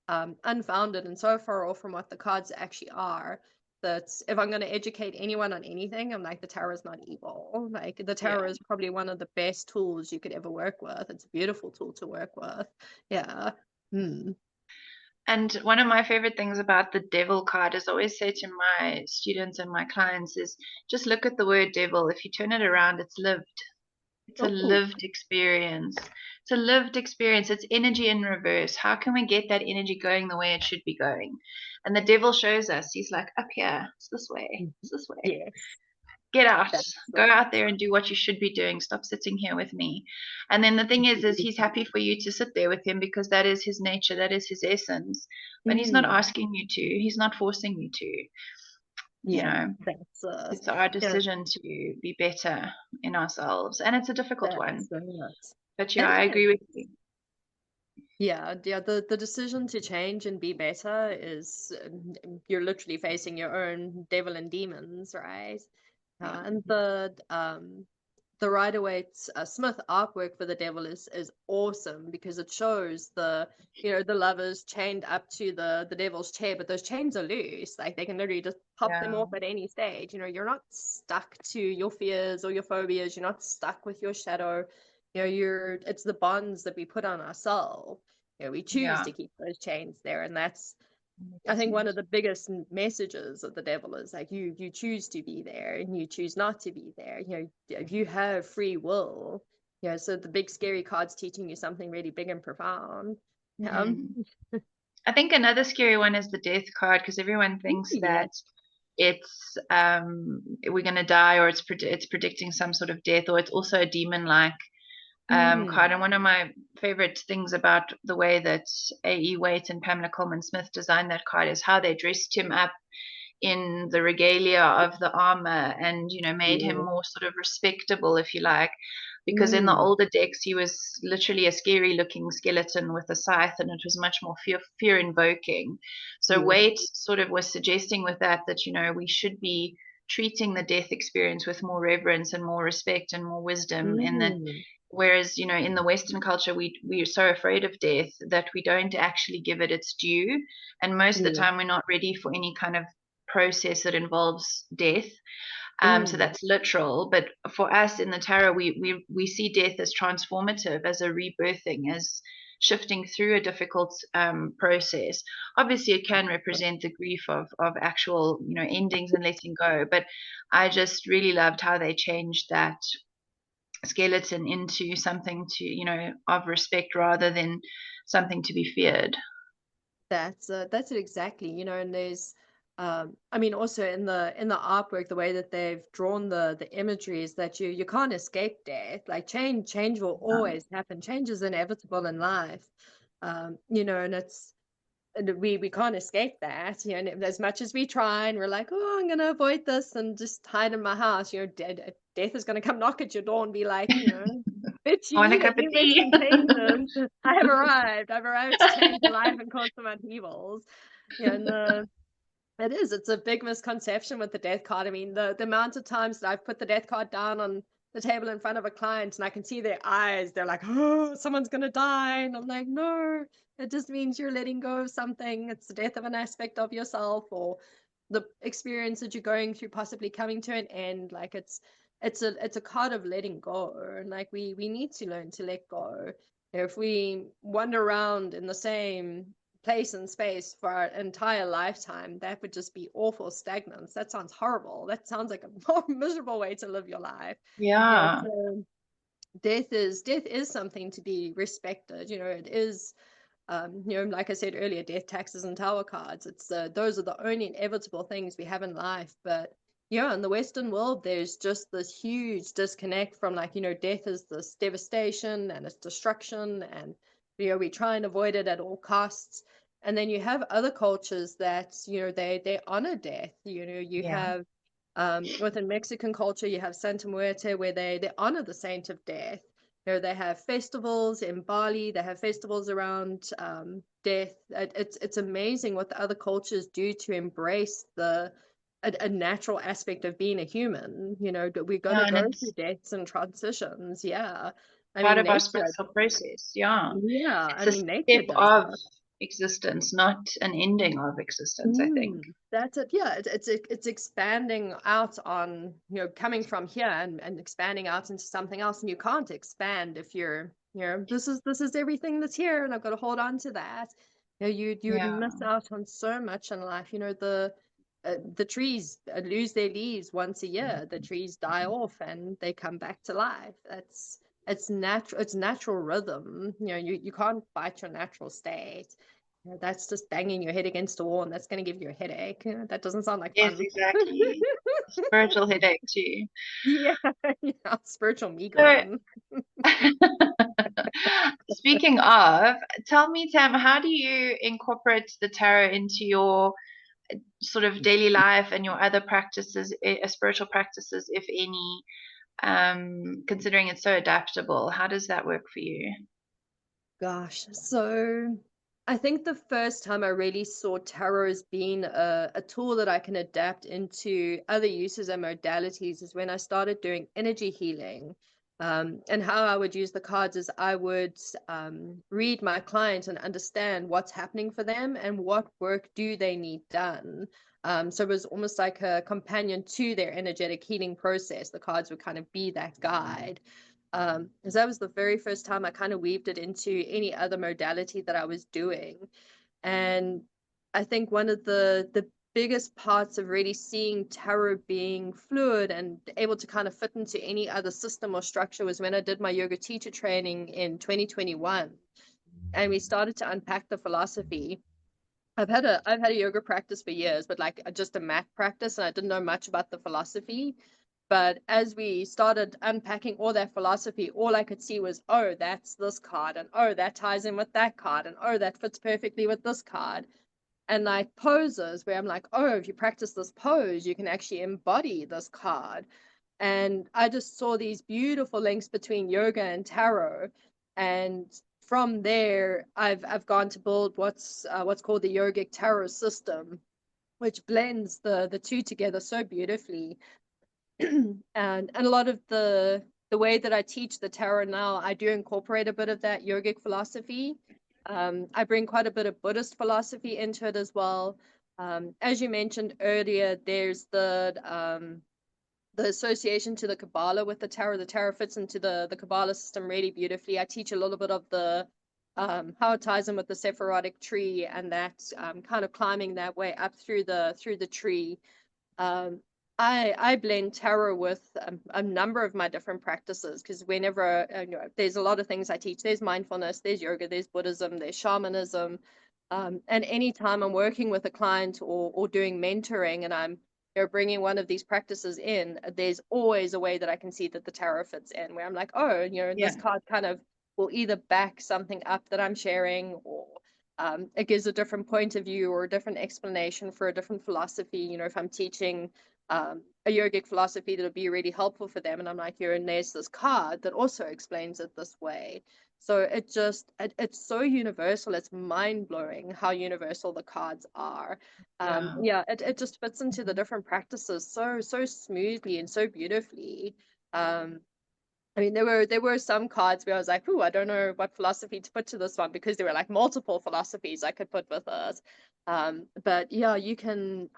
Speaker 1: unfounded and so far off from what the cards actually are, that if I'm going to educate anyone on anything, I'm like, the tarot is not evil. Like, the tarot is probably one of the best tools you could ever work with. It's a beautiful tool to work with. Yeah.
Speaker 2: And one of my favorite things about the devil card is, I always say to my students and my clients, is just look at the word devil. If you turn it around, it's lived. It's a lived experience. It's a lived experience. It's energy in reverse. How can we get that energy going the way it should be going? And the devil shows us. He's like, up here. It's this way. It's this way.
Speaker 1: Yes.
Speaker 2: Get out. Go out there and do what you should be doing. Stop sitting here with me. And then the thing is he's happy for you to sit there with him, because that is his nature. That is his essence. But he's not asking you to. He's not forcing you to. It's our decision to be better in ourselves, and it's a difficult one. But yeah, I agree with you.
Speaker 1: Yeah, the decision to change and be better is, you're literally facing your own devil and demons, right? And the Rider-Waite-Smith artwork for the devil is awesome, because it shows the lovers chained up to the devil's chair, but those chains are loose. Like, they can literally just pop them off at any stage. You're not stuck to your fears or your phobias. You're not stuck with your shadow. It's the bonds that we put on ourselves. We choose to keep those chains there, and that's I think one of the biggest messages of the devil is like you choose to be there and you choose not to be there. You have free will. So the big scary card's teaching you something really big and profound.
Speaker 2: I think another scary one is the death card, because everyone thinks
Speaker 1: Yeah.
Speaker 2: that it's we're going to die, or it's predicting some sort of death, or it's also a demon-like card. And one of my favorite things about the way that A.E. Waite and Pamela Coleman Smith designed that card is how they dressed him up in the regalia of the armor, and made him more sort of respectable, if you like, because in the older decks he was literally a scary looking skeleton with a scythe, and it was much more fear invoking. So Waite sort of was suggesting with that we should be treating the death experience with more reverence and more respect and more wisdom, in that whereas in the Western culture we're so afraid of death that we don't actually give it its due, and most of the time we're not ready for any kind of process that involves death. So that's literal. But for us in the tarot, we see death as transformative, as a rebirthing, as shifting through a difficult process. Obviously, it can represent the grief of actual endings and letting go. But I just really loved how they changed that skeleton into something to of respect rather than something to be feared.
Speaker 1: That's it exactly, and there's I mean, also in the artwork, the way that they've drawn the imagery is that you can't escape death. Like change will always happen. Change is inevitable in life. And we can't escape that, and as much as we try and we're like, oh, I'm gonna avoid this and just hide in my house, death is gonna come knock at your door and be like, bitch,
Speaker 2: I
Speaker 1: you
Speaker 2: want a
Speaker 1: need
Speaker 2: cup of tea.
Speaker 1: expectations. I've arrived to change your life and cause some upheavals. And it's a big misconception with the death card. I mean, the amount of times that I've put the death card down on the table in front of a client and I can see their eyes, they're like, oh, someone's gonna die, and I'm like, no, it just means you're letting go of something. It's the death of an aspect of yourself, or the experience that you're going through possibly coming to an end. Like it's a card of letting go, and like we need to learn to let go. If we wander around in the same place and space for our entire lifetime, that would just be awful stagnance. That sounds horrible. That sounds like a more miserable way to live your life.
Speaker 2: Yeah.
Speaker 1: So death is something to be respected. It is like I said earlier, death, taxes, and tower cards. It's those are the only inevitable things we have in life. But in the Western world, there's just this huge disconnect from death is this devastation and it's destruction, and we try and avoid it at all costs. And then you have other cultures that they honor death. You have within Mexican culture, you have Santa Muerte, where they honor the saint of death. They have festivals in Bali. They have festivals around death. It's amazing what the other cultures do to embrace a natural aspect of being a human. We're gonna
Speaker 2: And
Speaker 1: go through
Speaker 2: it's
Speaker 1: deaths and transitions. Yeah, I
Speaker 2: part
Speaker 1: mean
Speaker 2: of our
Speaker 1: nature.
Speaker 2: spiritual process. Yeah.
Speaker 1: Yeah,
Speaker 2: It's
Speaker 1: I
Speaker 2: a
Speaker 1: mean nature
Speaker 2: step
Speaker 1: does
Speaker 2: of
Speaker 1: that.
Speaker 2: existence, not an ending of existence, I think.
Speaker 1: That's it. Yeah, it's expanding out on coming from here and expanding out into something else, and you can't expand if you're this is everything that's here, and I've got to hold on to that. You would
Speaker 2: Yeah.
Speaker 1: miss out on so much in life. The trees lose their leaves once a year. The trees die off and they come back to life. It's natural. It's natural rhythm. You can't fight your natural state. That's just banging your head against a wall, and that's going to give you a headache. That doesn't sound like
Speaker 2: Yes,
Speaker 1: fun.
Speaker 2: exactly. Spiritual headache too.
Speaker 1: Yeah, spiritual
Speaker 2: So,
Speaker 1: migraine.
Speaker 2: speaking of, tell me, Tam, how do you incorporate the tarot into your sort of daily life and your other practices, spiritual practices, if any, considering it's so adaptable? How does that work for you?
Speaker 1: Gosh, so I think the first time I really saw tarot as being a tool that I can adapt into other uses and modalities is when I started doing energy healing. And how I would use the cards is I would read my client and understand what's happening for them and what work do they need done. So it was almost like a companion to their energetic healing process. The cards would kind of be that guide. Because that was the very first time I kind of weaved it into any other modality that I was doing. And I think one of the biggest parts of really seeing tarot being fluid and able to kind of fit into any other system or structure was when I did my yoga teacher training in 2021, and we started to unpack the philosophy. I've had a yoga practice for years, but like just a mat practice, and I didn't know much about the philosophy. But as we started unpacking all that philosophy, all I could see was, oh, that's this card, and oh, that ties in with that card, and oh, that fits perfectly with this card. And like poses where I'm like, oh, if you practice this pose, you can actually embody this card. And I just saw these beautiful links between yoga and tarot. And from there, I've gone to build what's called the yogic tarot system, which blends the two together so beautifully. And a lot of the way that I teach the tarot now, I do incorporate a bit of that yogic philosophy. I bring quite a bit of Buddhist philosophy into it as well. As you mentioned earlier, there's the association to the Kabbalah with the tarot. The tarot fits into the Kabbalah system really beautifully. I teach a little bit of the how it ties in with the Sephirotic tree, and that kind of climbing that way up through the tree. um, I blend tarot with a number of my different practices, because whenever there's a lot of things I teach. There's mindfulness, there's yoga, there's Buddhism, there's shamanism, and anytime I'm working with a client or doing mentoring, and I'm bringing one of these practices in, there's always a way that I can see that the tarot fits in, where I'm like, oh, this card kind of will either back something up that I'm sharing, or it gives a different point of view or a different explanation for a different philosophy. If I'm teaching a yogic philosophy, that'll be really helpful for them, and I'm like, and there's this card that also explains it this way. So it's so universal. It's mind-blowing how universal the cards are. It just fits into the different practices so smoothly and so beautifully. I mean, there were some cards where I was like, "Ooh, I don't know what philosophy to put to this one," because there were like multiple philosophies I could put with it. But yeah, you can.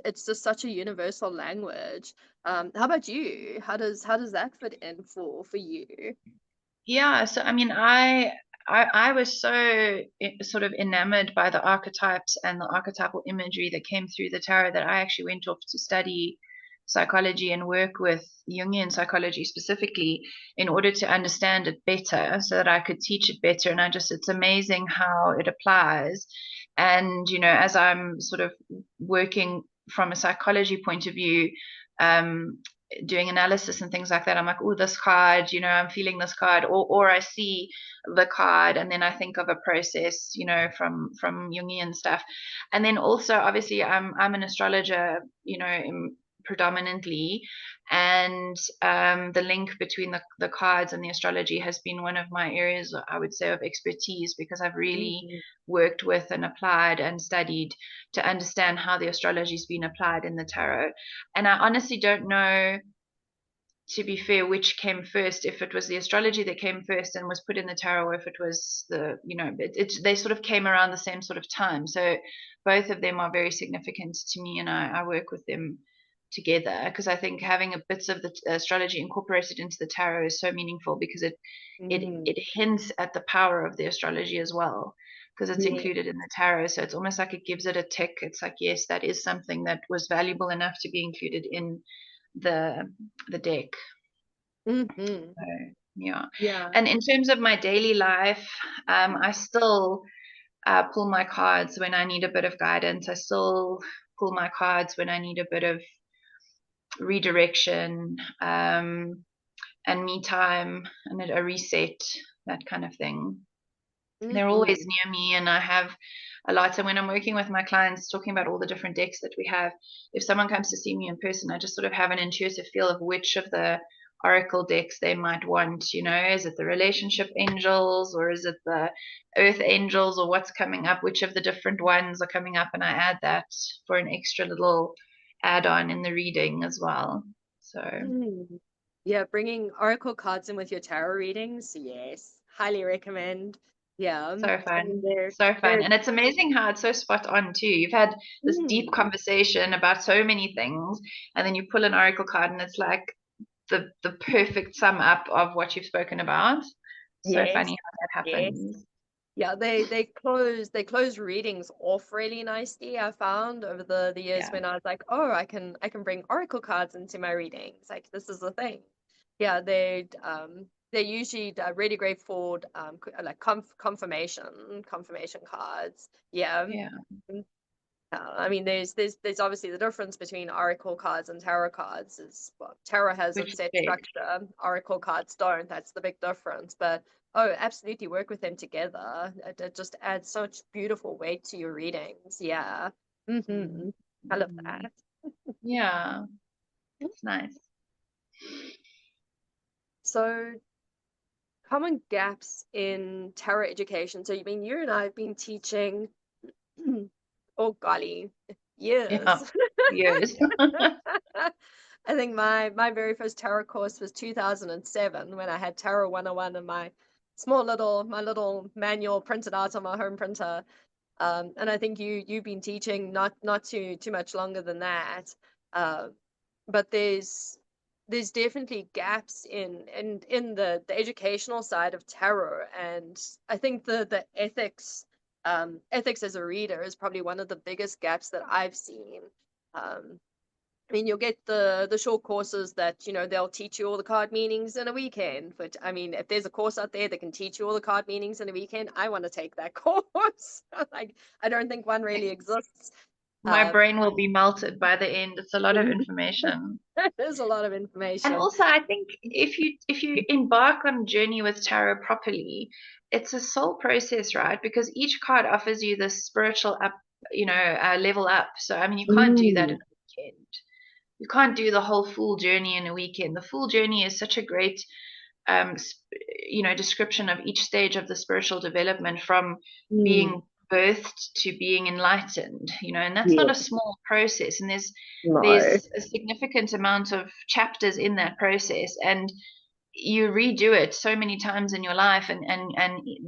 Speaker 1: It's just such a universal language. How about you? How does that fit in for you?
Speaker 2: Yeah, so I mean, I was so sort of enamored by the archetypes and the archetypal imagery that came through the tarot that I actually went off to study psychology and work with Jungian psychology specifically in order to understand it better so that I could teach it better. And it's amazing how it applies. And, as I'm sort of working from a psychology point of view, doing analysis and things like that, I'm like, oh, this card, I'm feeling this card, or I see the card, and then I think of a process, from Jungian stuff. And then also, obviously, I'm an astrologer, predominantly, and the link between the cards and the astrology has been one of my areas, I would say, of expertise, because I've really worked with and applied and studied to understand how the astrology has been applied in the tarot. And I honestly don't know, to be fair, which came first, if it was the astrology that came first and was put in the tarot, or if it was they sort of came around the same sort of time. So both of them are very significant to me, and I work with them together, because I think having a bits of the astrology incorporated into the tarot is so meaningful, because it hints at the power of the astrology as well, because it's included in the tarot. So it's almost like it gives it a tick. It's like, yes, that is something that was valuable enough to be included in the deck.
Speaker 1: Mm-hmm.
Speaker 2: So, yeah.
Speaker 1: Yeah.
Speaker 2: And in terms of my daily life, I still pull my cards when I need a bit of guidance. I still pull my cards when I need a bit of redirection, and me time and a reset, that kind of thing. They're always near me, and I have a lot. So when I'm working with my clients, talking about all the different decks that we have, if someone comes to see me in person, I just sort of have an intuitive feel of which of the oracle decks they might want. Is it the relationship angels, or is it the earth angels, or what's coming up? Which of the different ones are coming up, and I add that for an extra little add-on in the reading as well. So
Speaker 1: Yeah, bringing oracle cards in with your tarot readings, yes, highly recommend. Yeah,
Speaker 2: so
Speaker 1: I mean,
Speaker 2: fun.
Speaker 1: they're
Speaker 2: So fun.
Speaker 1: they're
Speaker 2: And it's amazing how it's so spot on too. You've had this deep conversation about so many things, and then you pull an oracle card and it's like the perfect sum up of what you've spoken about. So
Speaker 1: yes,
Speaker 2: funny how that
Speaker 1: yes.
Speaker 2: happens.
Speaker 1: Yeah, they close readings off really nicely. I found over the years
Speaker 2: Yeah.
Speaker 1: when I was like, oh, I can bring oracle cards into my readings. Like this is the thing. Yeah, they're usually really great for like confirmation cards. Yeah.
Speaker 2: Yeah.
Speaker 1: I mean, there's obviously the difference between oracle cards and tarot cards is, well, tarot has
Speaker 2: Which
Speaker 1: its
Speaker 2: is
Speaker 1: set
Speaker 2: big.
Speaker 1: structure, oracle cards don't. That's the big difference. But oh, absolutely work with them together. It just adds such beautiful weight to your readings. Yeah.
Speaker 2: Mm.
Speaker 1: I love
Speaker 2: Mm.
Speaker 1: that.
Speaker 2: Yeah. It's nice.
Speaker 1: So common gaps in tarot education. So, you and I have been teaching, oh golly,
Speaker 2: Yeah.
Speaker 1: years.
Speaker 2: Years.
Speaker 1: I think my very first tarot course was 2007 when I had Tarot 101 in my my little manual printed out on my home printer. And I think you've been teaching not too much longer than that. Uh, but there's definitely gaps in the educational side of tarot, and I think the ethics as a reader is probably one of the biggest gaps that I've seen. I mean, you'll get the short courses that, they'll teach you all the card meanings in a weekend. But I mean, if there's a course out there that can teach you all the card meanings in a weekend, I want to take that course. Like, I don't think one really exists.
Speaker 2: My
Speaker 1: Um,
Speaker 2: brain will be melted by the end. It's a lot of information.
Speaker 1: there's a lot of
Speaker 2: And
Speaker 1: information.
Speaker 2: also, I think if you embark on a journey with tarot properly, it's a soul process, right? Because each card offers you this spiritual up, level up. So I mean, you can't do that in
Speaker 1: Mm,
Speaker 2: a weekend. You can't do the whole full journey in a weekend. The full journey is such a great um, description of each stage of the spiritual development from
Speaker 1: mm,
Speaker 2: being birthed to being enlightened, and that's not
Speaker 1: yeah,
Speaker 2: a small process. And there's
Speaker 1: no.
Speaker 2: there's a significant amount of chapters in that process, and you redo it so many times in your life, and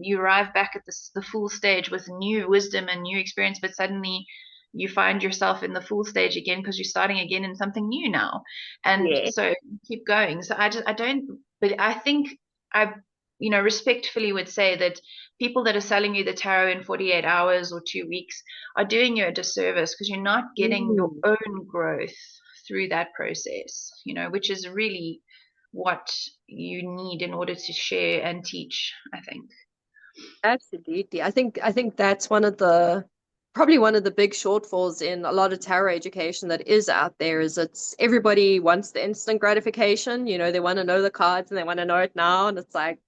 Speaker 2: you arrive back at the full stage with new wisdom and new experience, but suddenly you find yourself in the full stage again because you're starting again in something new now, and
Speaker 1: Yeah.
Speaker 2: so keep going. So I don't, but I think I respectfully would say that people that are selling you the tarot in 48 hours or 2 weeks are doing you a disservice because you're not getting your
Speaker 1: Mm,
Speaker 2: own growth through that process, which is really what you need in order to share and teach, I think.
Speaker 1: absolutely. I think that's probably one of the big shortfalls in a lot of tarot education that is out there is it's everybody wants the instant gratification. They want to know the cards and they want to know it now, and it's like,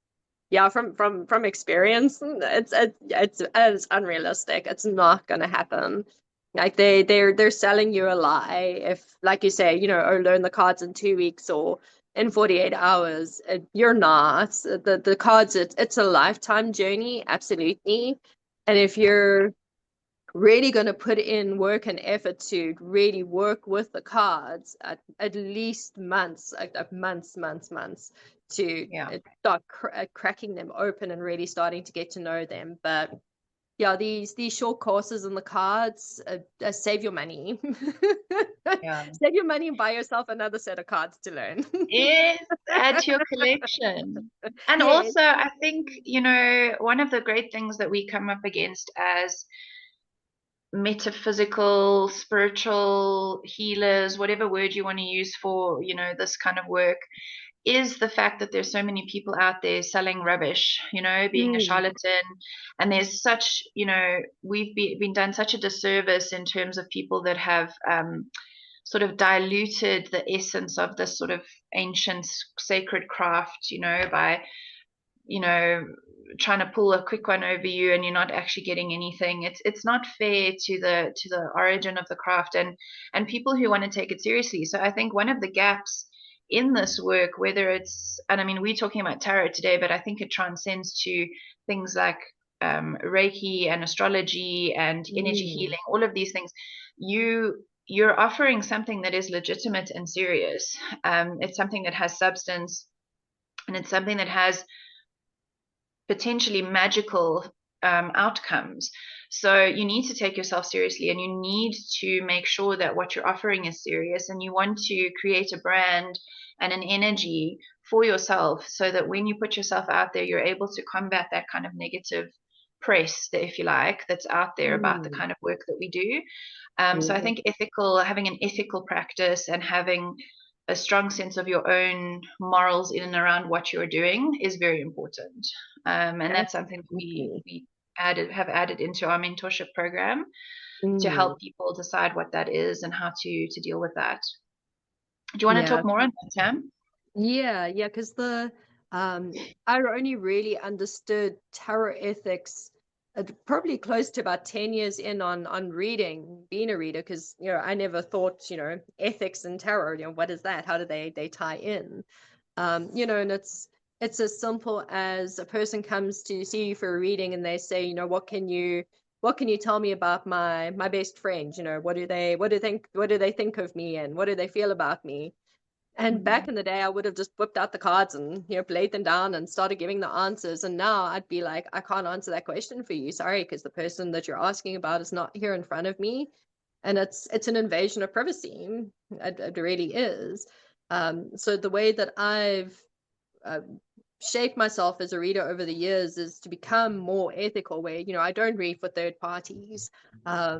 Speaker 1: yeah, from experience, it's unrealistic. It's not gonna happen. Like they're selling you a lie if, like you say, oh, learn the cards in 2 weeks or in 48 hours. You're not. The cards, it's a lifetime journey, absolutely. And if you're really going to put in work and effort to really work with the cards at least months, months to
Speaker 2: Yeah.
Speaker 1: start cracking them open and really starting to get to know them. But yeah, these short courses in the cards, save your money.
Speaker 2: Yeah.
Speaker 1: Save your money and buy yourself another set of cards to learn.
Speaker 2: Yes, add to your collection. And
Speaker 1: Yes.
Speaker 2: also, I think, one of the great things that we come up against as metaphysical, spiritual healers, whatever word you want to use for, this kind of work, is the fact that there's so many people out there selling rubbish, being a
Speaker 1: Mm,
Speaker 2: charlatan. And there's such, we've been done such a disservice in terms of people that have sort of diluted the essence of this sort of ancient sacred craft, by, you know, trying to pull a quick one over you and you're not actually getting anything. It's not fair to the origin of the craft and people who want to take it seriously. So I think one of the gaps in this work, whether it's, and I mean, we're talking about tarot today, but I think it transcends to things like Reiki and astrology and energy
Speaker 1: mm,
Speaker 2: healing, all of these things. You're offering something that is legitimate and serious. It's something that has substance, and it's something that has potentially magical outcomes. So you need to take yourself seriously, and you need to make sure that what you're offering is serious, and you want to create a brand and an energy for yourself so that when you put yourself out there, you're able to combat that kind of negative press, if you like, that's out there about the kind of work that we do. So I think having an ethical practice and having a strong sense of your own morals in and around what you're doing is very important. And that's something that we have added into our mentorship program to help people decide what that is and how to deal with that. Do you want to talk more on that, Tam?
Speaker 1: Yeah, because I only really understood tarot ethics probably close to about 10 years in on reading, being a reader, because I never thought, ethics and tarot, what is that? How do they tie in? And it's as simple as a person comes to see you for a reading and they say, what can you tell me about my best friend? What do they think of me, and what do they feel about me? And back in the day, I would have just whipped out the cards and, laid them down and started giving the answers. And now I'd be like, I can't answer that question for you. Sorry, because the person that you're asking about is not here in front of me. And it's an invasion of privacy. It really is. So the way that I've shaped myself as a reader over the years is to become more ethical, where, I don't read for third parties. I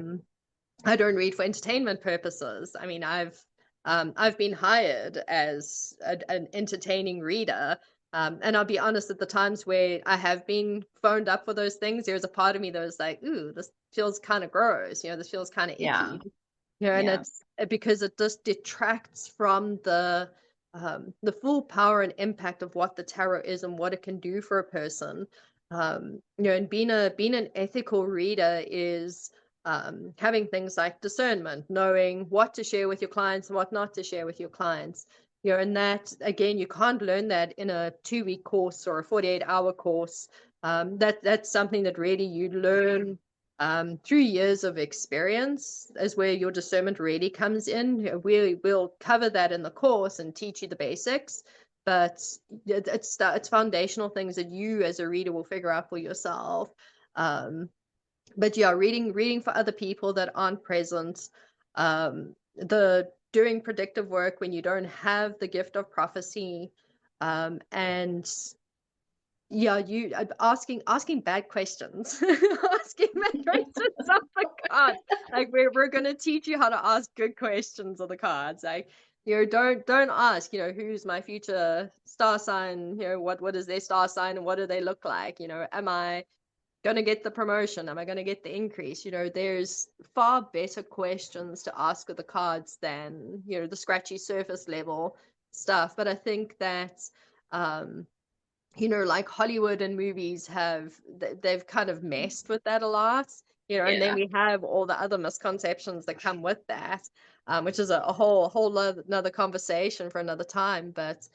Speaker 1: don't read for entertainment purposes. I mean, I've been hired as an entertaining reader. And I'll be honest, at the times where I have been phoned up for those things, there's a part of me that was like, ooh, this feels kind of gross. This feels kind of icky. And it's because it just detracts from the full power and impact of what the tarot is and what it can do for a person. And being an ethical reader is having things like discernment, knowing what to share with your clients and what not to share with your clients. And that, again, you can't learn that in a 2-week course or a 48-hour course. That's something that really you learn through years of experience, is where your discernment really comes in. We'll cover that in the course and teach you the basics, but it's foundational things that you as a reader will figure out for yourself. But yeah, reading for other people that aren't present, the doing predictive work when you don't have the gift of prophecy, and yeah, you asking bad questions, asking bad questions of the cards. Like we're gonna teach you how to ask good questions of the cards. Like, don't ask, who's my future star sign? What is their star sign and what do they look like? Am I gonna get the promotion? Am I gonna get the increase? There's far better questions to ask of the cards than, the scratchy surface level stuff. But I think that like Hollywood and movies they've kind of messed with that a lot, and then we have all the other misconceptions that come with that, which is a whole another conversation for another time. But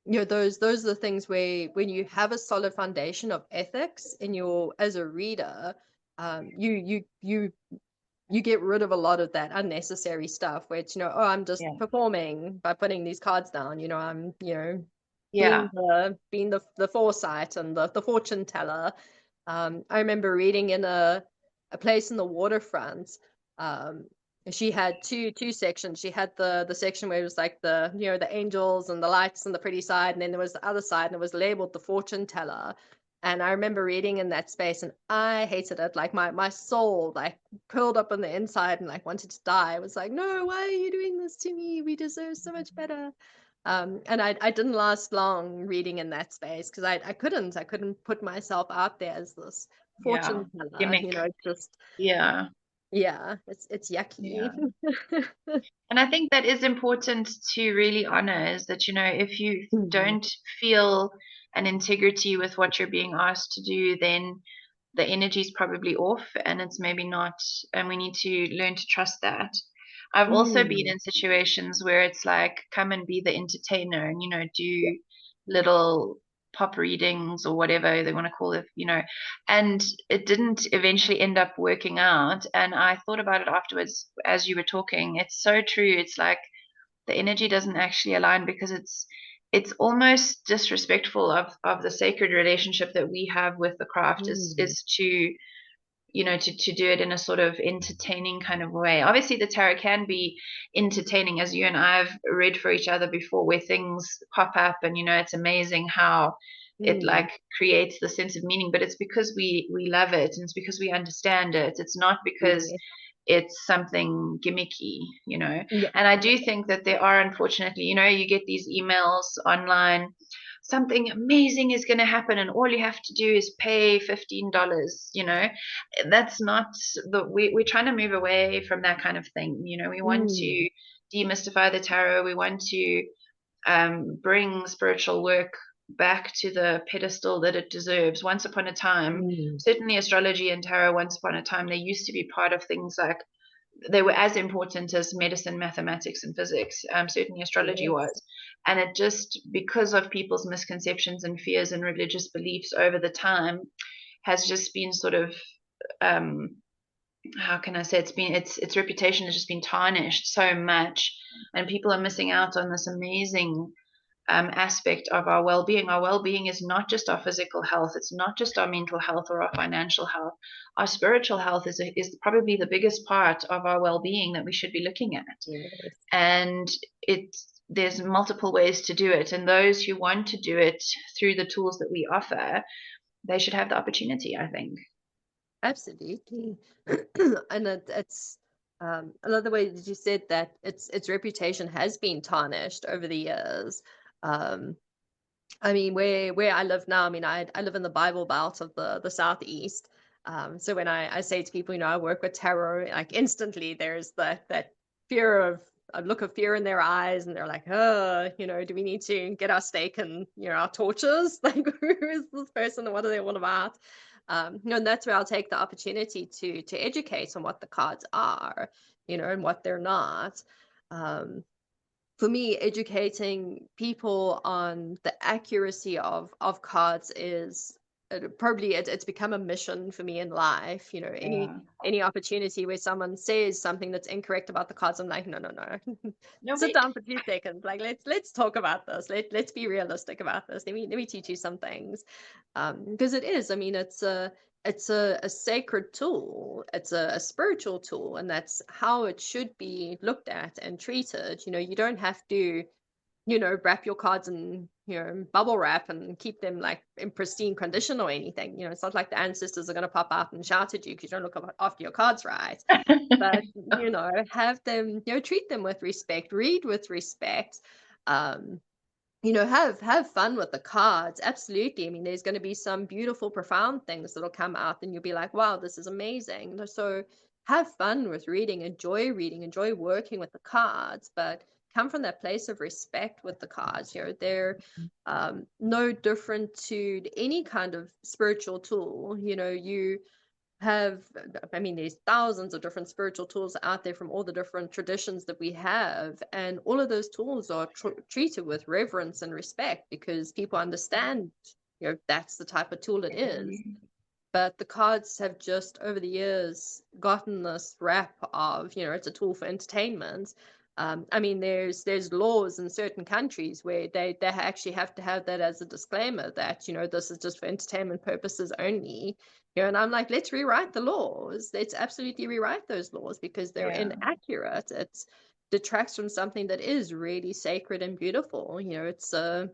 Speaker 1: those are the things where when you have a solid foundation of ethics in as a reader, you get rid of a lot of that unnecessary stuff, which, I'm just performing by putting these cards down, I'm being the foresight and the fortune teller. I remember reading in a place in the waterfront. She had two sections. She had the section where it was like the angels and the lights and the pretty side, and then there was the other side, and it was labeled the fortune teller. And I remember reading in that space, and I hated it. Like my soul like curled up on the inside and like wanted to die. I was like, no, why are you doing this to me? We deserve so much better. And I didn't last long reading in that space because I couldn't put myself out there as this fortune teller. Just it's yucky.
Speaker 2: And I think that is important to really honor, is that, if you don't feel an integrity with what you're being asked to do, then the energy is probably off and it's maybe not, and we need to learn to trust that. I've also been in situations where it's like, come and be the entertainer and, do little pop readings or whatever they want to call it, and it didn't eventually end up working out. And I thought about it afterwards as you were talking. It's so true. It's like the energy doesn't actually align because it's almost disrespectful of the sacred relationship that we have with the craft, is to to do it in a sort of entertaining kind of way. Obviously, the tarot can be entertaining, as you and I have read for each other before, where things pop up and, it's amazing how it
Speaker 1: Mm.
Speaker 2: like creates the sense of meaning, but it's because we love it, and it's because we understand it. It's not because
Speaker 1: Yeah.
Speaker 2: it's something gimmicky, you know.
Speaker 1: Yeah.
Speaker 2: And I do think that there are, unfortunately, you know, you get these emails online, something amazing is going to happen and all you have to do is pay $15, you know. That's not we're trying to move away from that kind of thing, you know. We want
Speaker 1: Mm.
Speaker 2: to demystify the tarot. We want to bring spiritual work back to the pedestal that it deserves. Once upon a time,
Speaker 1: Mm.
Speaker 2: certainly astrology and tarot, once upon a time, they used to be part of things like, they were as important as medicine, mathematics, and physics. Certainly astrology
Speaker 1: Yes.
Speaker 2: was. And it just, because of people's misconceptions and fears and religious beliefs over the time, has just been sort of, um, how can I say, its reputation has just been tarnished so much, and people are missing out on this amazing aspect of our well-being. Our well-being is not just our physical health. It's not just our mental health or our financial health. Our spiritual health is probably the biggest part of our well-being that we should be looking at.
Speaker 1: Yes.
Speaker 2: And there's multiple ways to do it. And those who want to do it through the tools that we offer, they should have the opportunity, I think.
Speaker 1: Absolutely. And it's another way that you said that its reputation has been tarnished over the years. Um, I mean, where I live now, I mean, I live in the Bible Belt of the Southeast. So when I say to people, you know, I work with tarot, like instantly there's that fear of a look of fear in their eyes, and they're like, oh, you know, do we need to get our stake and, you know, our torches? Like, who is this person and what are they all about? You know, and that's where I'll take the opportunity to educate on what the cards are, you know, and what they're not. Um, for me, educating people on the accuracy of cards is probably it's become a mission for me in life. You know,
Speaker 2: Yeah.
Speaker 1: any opportunity where someone says something that's incorrect about the cards, I'm like, no, no, no.
Speaker 2: No,
Speaker 1: Sit
Speaker 2: wait.
Speaker 1: down for 2 seconds. Like, let's talk about this. Let's be realistic about this. Let me teach you some things. Because it is, I mean, it's a sacred tool. It's a spiritual tool, and that's how it should be looked at and treated. You know, you don't have to, you know, wrap your cards in, you know, bubble wrap and keep them like in pristine condition or anything. You know, it's not like the ancestors are going to pop out and shout at you because you don't look after your cards right. But, you know, have them, you know, treat them with respect, read with respect. um you know, have fun with the cards. Absolutely. I mean, there's going to be some beautiful, profound things that'll come out, and you'll be like, wow, this is amazing. So have fun with reading, enjoy working with the cards, but come from that place of respect with the cards. You know, they're no different to any kind of spiritual tool. You know, you have, I mean, there's thousands of different spiritual tools out there from all the different traditions that we have, and all of those tools are treated with reverence and respect because people understand, you know, that's the type of tool it is. But the cards have just over the years gotten this rap of, you know, it's a tool for entertainment. I mean, there's laws in certain countries where they actually have to have that as a disclaimer that, you know, this is just for entertainment purposes only. You know, and I'm like, let's rewrite the laws. Let's absolutely rewrite those laws because they're
Speaker 2: Yeah.
Speaker 1: inaccurate. It detracts from something that is really sacred and beautiful. You know, it's a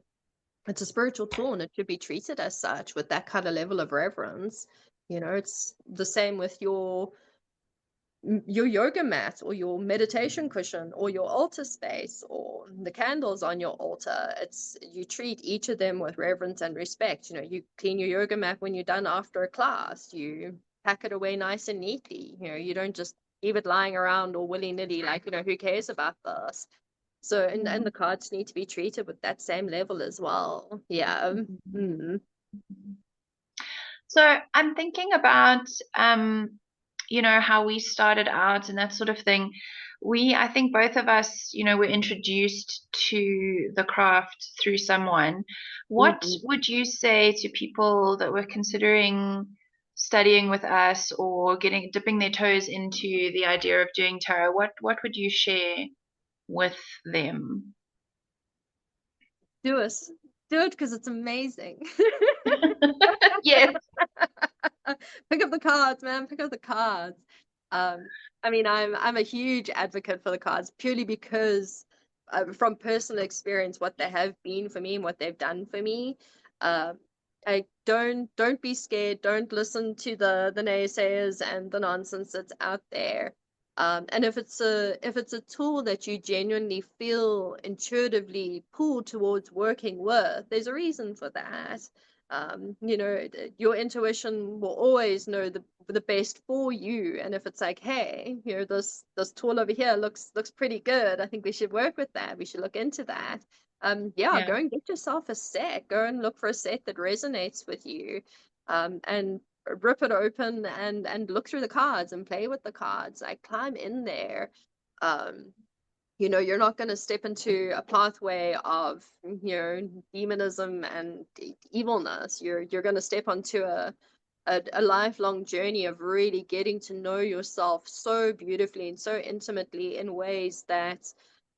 Speaker 1: spiritual tool, and it should be treated as such with that kind of level of reverence. You know, it's the same with your yoga mat or your meditation cushion or your altar space or the candles on your altar. It's, you treat each of them with reverence and respect. You know, you clean your yoga mat when you're done after a class, you pack it away nice and neatly. You know, you don't just leave it lying around or willy-nilly, like, you know, who cares about this? So, and the cards need to be treated with that same level as well. Yeah. Mm.
Speaker 2: So I'm thinking about, you know, how we started out and that sort of thing. I think both of us, you know, were introduced to the craft through someone. What
Speaker 1: Mhm.
Speaker 2: would you say to people that were considering studying with us or dipping their toes into the idea of doing tarot? What would you share with them?
Speaker 1: Do it. Do it because it's amazing.
Speaker 2: Yes.
Speaker 1: Pick up the cards, man. Pick up the cards. I mean, I'm a huge advocate for the cards purely because, from personal experience, what they have been for me and what they've done for me. don't be scared. Don't listen to the naysayers and the nonsense that's out there. And if it's a tool that you genuinely feel intuitively pulled towards working with, there's a reason for that. Your intuition will always know the best for you. And if it's like, hey, this tool over here looks pretty good, I think we should work with that. We should look into that. Yeah,
Speaker 2: Yeah.
Speaker 1: go and get yourself a set. Go and look for a set that resonates with you. And rip it open and look through the cards and play with the cards. Like, climb in there. Um, you're not going to step into a pathway of, demonism and evilness. You're going to step onto a lifelong journey of really getting to know yourself so beautifully and so intimately in ways that,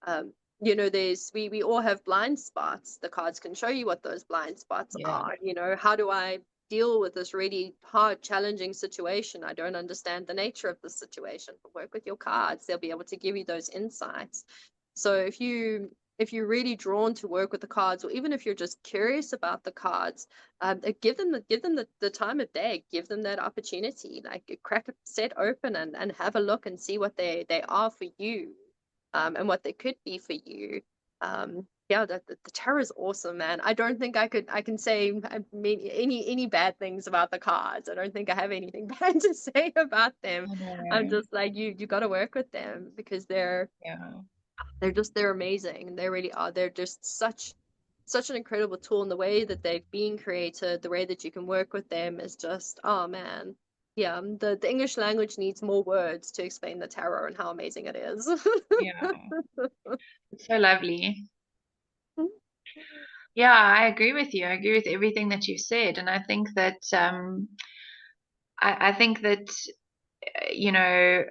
Speaker 1: um, we all have blind spots. The cards can show you what those blind spots
Speaker 2: Yeah.
Speaker 1: are. How do I deal with this really hard, challenging situation? I don't understand the nature of the situation. Work with your cards. They'll be able to give you those insights. So if you're really drawn to work with the cards, or even if you're just curious about the cards, give them the time of day. Give them that opportunity. Like, crack a set open and have a look and see what they are for you, and what they could be for you. Yeah, the tarot is awesome, man. I don't think I can say, I mean, any bad things about the cards. I don't think I have anything bad to say about them.
Speaker 2: I
Speaker 1: I'm
Speaker 2: know.
Speaker 1: just like, you got to work with them because
Speaker 2: Yeah.
Speaker 1: they're amazing. They really are. They're just such an incredible tool, and the way that they've been created, the way that you can work with them is just, oh man. Yeah, the English language needs more words to explain the tarot and how amazing it is.
Speaker 2: Yeah. It's so lovely. Yeah, I agree with you. I agree with everything that you've said, and I think that I think that you know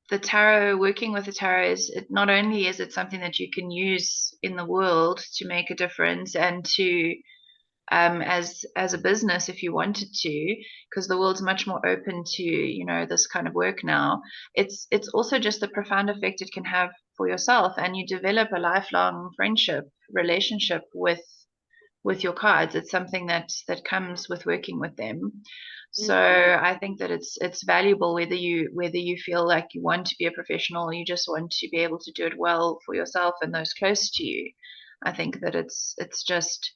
Speaker 2: the tarot, working with the tarot, is it not only is it something that you can use in the world to make a difference and to as a business if you wanted to, because the world's much more open to this kind of work now. It's also just the profound effect it can have for yourself, and you develop a lifelong friendship relationship with your cards. It's something that comes with working with them. So
Speaker 1: Mhm.
Speaker 2: I think that it's valuable whether you feel like you want to be a professional or you just want to be able to do it well for yourself and those close to you. I think that it's just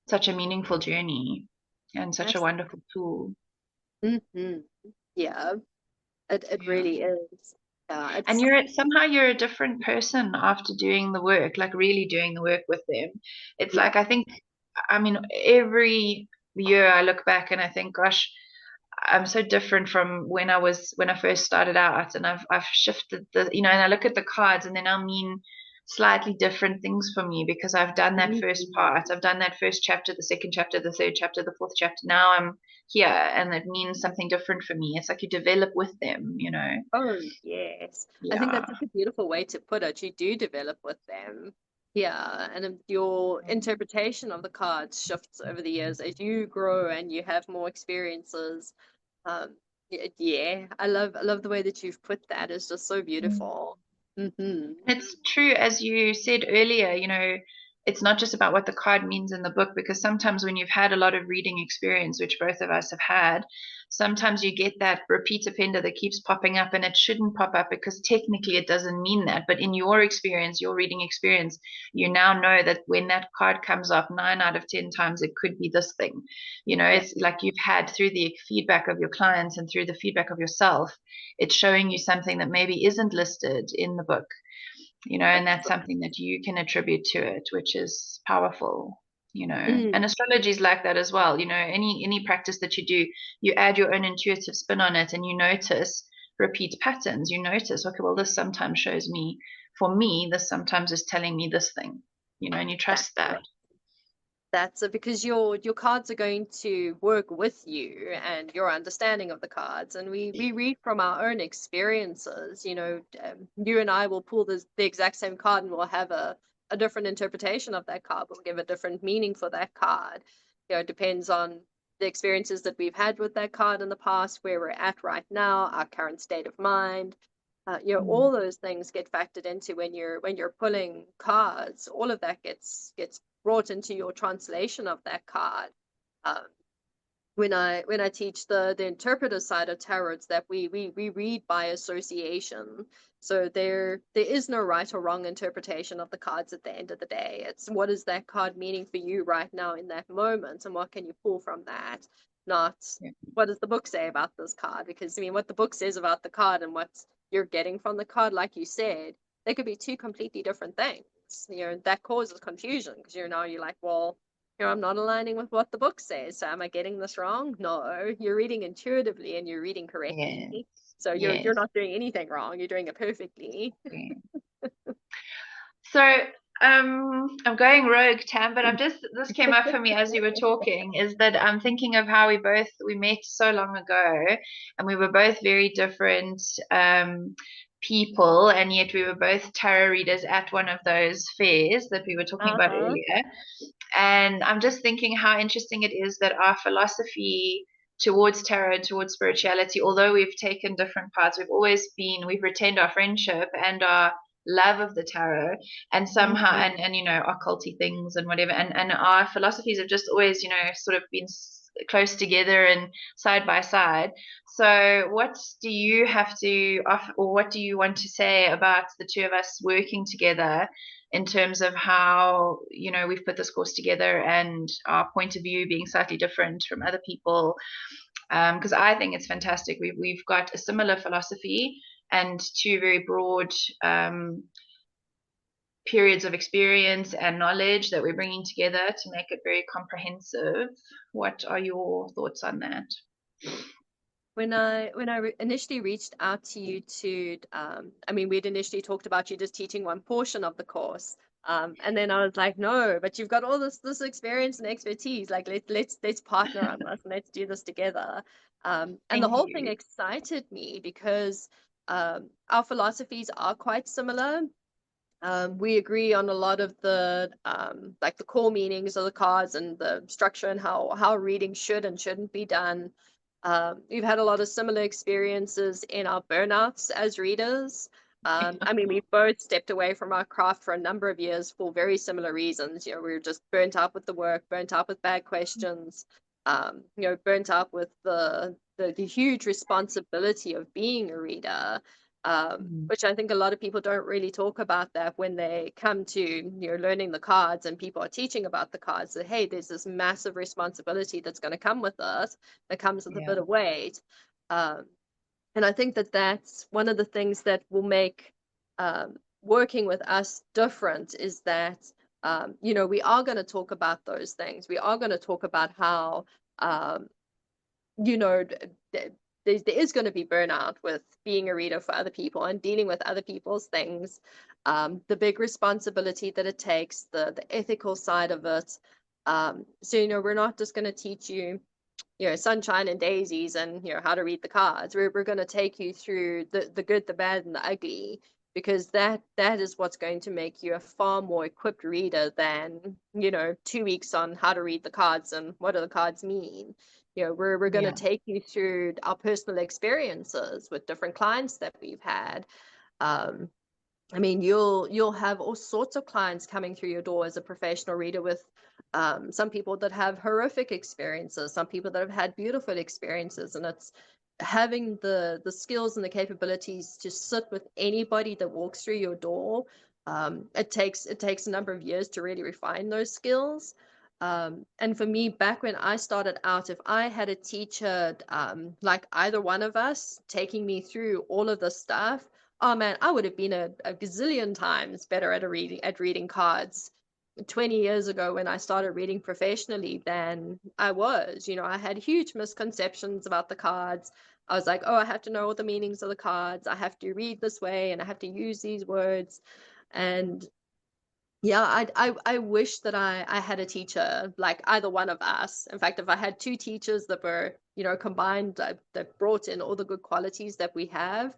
Speaker 2: such a meaningful journey and such a
Speaker 1: Absolutely.
Speaker 2: wonderful tool.
Speaker 1: Hmm. Yeah, it
Speaker 2: Yeah.
Speaker 1: really is. Yeah,
Speaker 2: And
Speaker 1: it's.
Speaker 2: somehow you're a different person after doing the work, like really doing the work with them. It's
Speaker 1: Yeah.
Speaker 2: like I think, I mean, every year I look back and I think, gosh, I'm so different from when I first started out, and I've shifted and I look at the cards and they now mean slightly different things for me because I've done that first
Speaker 1: Mhm.
Speaker 2: part. I've done that first chapter, the second chapter, the third chapter, the fourth chapter. Now I'm here and it means something different for me. It's like you develop with them.
Speaker 1: Oh, yes. I think
Speaker 2: Yeah.
Speaker 1: that's such a beautiful way to put it. You do develop with them. Yeah, and your interpretation of the cards shifts over the years as you grow and you have more experiences. Yeah, I love the way that you've put that. It's just so
Speaker 2: Mm.
Speaker 1: beautiful. Hmm.
Speaker 2: It's true, as you said earlier, it's not just about what the card means in the book, because sometimes when you've had a lot of reading experience, which both of us have had, sometimes you get that repeat offender that keeps popping up, and it shouldn't pop up because technically it doesn't mean that. But in your experience, your reading experience, you now know that when that card comes up 9 out of 10 times, it could be this thing.
Speaker 1: Yeah.
Speaker 2: It's like you've had through the feedback of your clients and through the feedback of yourself, it's showing you something that maybe isn't listed in the book, and that's something that you can attribute to it, which is powerful.
Speaker 1: Mm.
Speaker 2: And astrology is like that as well. Any practice that you do, you add your own intuitive spin on it and you notice repeat patterns. You notice, okay, well, this sometimes shows me, for me, this sometimes is telling me this thing, and you
Speaker 1: That's
Speaker 2: trust that.
Speaker 1: it. That's it, because your cards are going to work with you and your understanding of the cards, and we read from our own experiences. You and I will pull the exact same card and we'll have a different interpretation of that card. We'll give a different meaning for that card. It depends on the experiences that we've had with that card in the past, where we're at right now, our current state of mind.
Speaker 2: Mm.
Speaker 1: All those things get factored into when you're pulling cards. All of that gets brought into your translation of that card. when I teach the interpreter side of tarot, it's that we read by association. So there is no right or wrong interpretation of the cards at the end of the day. It's what is that card meaning for you right now in that moment, and what can you pull from that? Not
Speaker 2: Yeah.
Speaker 1: what does the book say about this card? Because I mean, what the book says about the card and what you're getting from the card, like you said, they could be two completely different things. That causes confusion because you're like, well, I'm not aligning with what the book says. So am I getting this wrong? No, you're reading intuitively and you're reading
Speaker 2: Yes.
Speaker 1: correctly. So you're
Speaker 2: Yes.
Speaker 1: not doing anything wrong. You're doing it perfectly.
Speaker 2: Yeah. So I'm going rogue, Tam, but this came up for me as you were talking, is that I'm thinking of how we met so long ago, and we were both very different people, and yet we were both tarot readers at one of those fairs that we were talking about
Speaker 1: Uh-huh.
Speaker 2: earlier. And I'm just thinking how interesting it is that our philosophy towards tarot and towards spirituality, although we've taken different paths, we've retained our friendship and our love of the tarot, and somehow
Speaker 1: Mm-hmm.
Speaker 2: and occulty things and whatever, and our philosophies have just always sort of been close together and side by side. So what do you have to offer, or what do you want to say about the two of us working together in terms of how we've put this course together and our point of view being slightly different from other people? Because I think it's fantastic. We've got a similar philosophy and two very broad periods of experience and knowledge that we're bringing together to make it very comprehensive. What are your thoughts on that?
Speaker 1: When I initially reached out to you I mean, we'd initially talked about you just teaching one portion of the course. And then I was like, no, but you've got all this experience and expertise. Like let's partner on this and let's do this together. And the
Speaker 2: Thank
Speaker 1: whole thing
Speaker 2: you.
Speaker 1: excited me because our philosophies are quite similar. We agree on a lot of the like the core meanings of the cards and the structure and how reading should and shouldn't be done. We've had a lot of similar experiences in our burnouts as readers. I mean, we both stepped away from our craft for a number of years for very similar reasons. We were just burnt out with the work, burnt out with bad questions, burnt out with the huge responsibility of being a reader.
Speaker 2: Mm.
Speaker 1: Which I think a lot of people don't really talk about that when they come to learning the cards and people are teaching about the cards, that hey, there's this massive responsibility that's going to come with us, that comes with a
Speaker 2: Yeah.
Speaker 1: bit of weight. um, and I think that that's one of the things that will make working with us different, is that we are going to talk about those things. We are going to talk about how um, you know, there is going to be burnout with being a reader for other people and dealing with other people's things. The big responsibility that it takes, the ethical side of it. So we're not just going to teach you, sunshine and daisies and how to read the cards. We're going to take you through the good, the bad, and the ugly, because that is what's going to make you a far more equipped reader than 2 weeks on how to read the cards and what do the cards mean. We're going to
Speaker 2: Yeah.
Speaker 1: take you through our personal experiences with different clients that we've had. um, I mean, you'll have all sorts of clients coming through your door as a professional reader with some people that have horrific experiences, some people that have had beautiful experiences, and it's having the skills and the capabilities to sit with anybody that walks through your door. It takes a number of years to really refine those skills. And for me, back when I started out, if I had a teacher like either one of us taking me through all of this stuff, oh man, I would have been a gazillion times better at reading cards 20 years ago when I started reading professionally than I was. I had huge misconceptions about the cards. I was like, oh, I have to know all the meanings of the cards. I have to read this way and I have to use these words. And yeah, I wish that I had a teacher like either one of us. In fact, if I had two teachers that were, combined, that brought in all the good qualities that we have,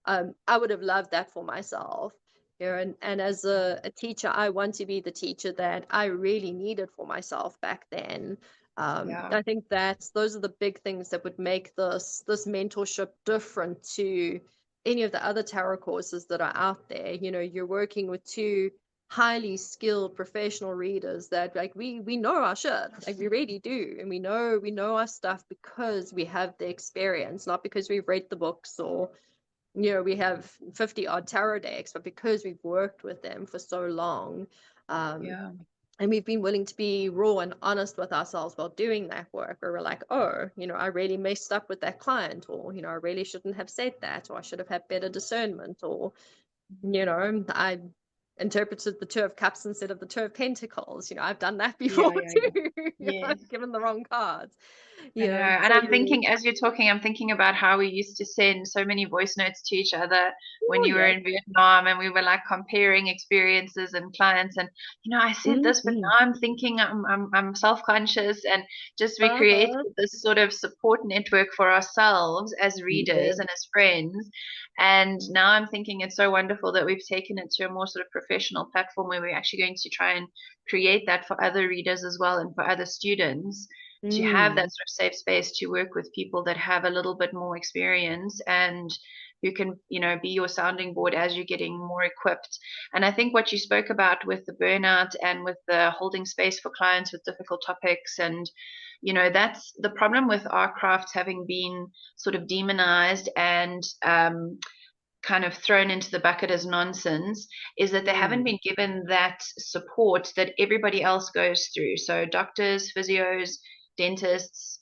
Speaker 1: I would have loved that for myself. And as a teacher, I want to be the teacher that I really needed for myself back then.
Speaker 2: Yeah.
Speaker 1: I think that those are the big things that would make this mentorship different to any of the other tarot courses that are out there. You're working with two highly skilled professional readers that like we know our shit, like we really do, and we know our stuff because we have the experience, not because we've read the books or we have 50 odd tarot decks, but because we've worked with them for so long.
Speaker 2: Yeah.
Speaker 1: And we've been willing to be raw and honest with ourselves while doing that work, where we're like, oh, I really messed up with that client, or I really shouldn't have said that, or I should have had better discernment, or I interpreted the Two of Cups instead of the Two of Pentacles. I've done that before
Speaker 2: Yeah, yeah, yeah.
Speaker 1: too.
Speaker 2: Yes.
Speaker 1: I've given the wrong cards.
Speaker 2: I know. And
Speaker 1: So
Speaker 2: I'm thinking, as you're talking, I'm thinking about how we used to send so many voice notes to each other when
Speaker 1: oh
Speaker 2: you were
Speaker 1: yeah.
Speaker 2: in Vietnam, and we were like comparing experiences and clients. And, I said this, but
Speaker 1: Mm-hmm.
Speaker 2: now I'm thinking I'm self-conscious, and just we created
Speaker 1: Uh-huh.
Speaker 2: this sort of support network for ourselves as readers
Speaker 1: Yeah.
Speaker 2: and as friends. And now I'm thinking it's so wonderful that we've taken it to a more sort of professional platform where we're actually going to try and create that for other readers as well and for other students to have that
Speaker 1: Mm.
Speaker 2: sort of safe space to work with people that have a little bit more experience and who can, be your sounding board as you're getting more equipped. And I think what you spoke about with the burnout and with the holding space for clients with difficult topics, and that's the problem with our crafts having been sort of demonized and kind of thrown into the bucket as nonsense, is that they haven't
Speaker 1: Mm.
Speaker 2: been given that support that everybody else goes through. So doctors, physios, dentists,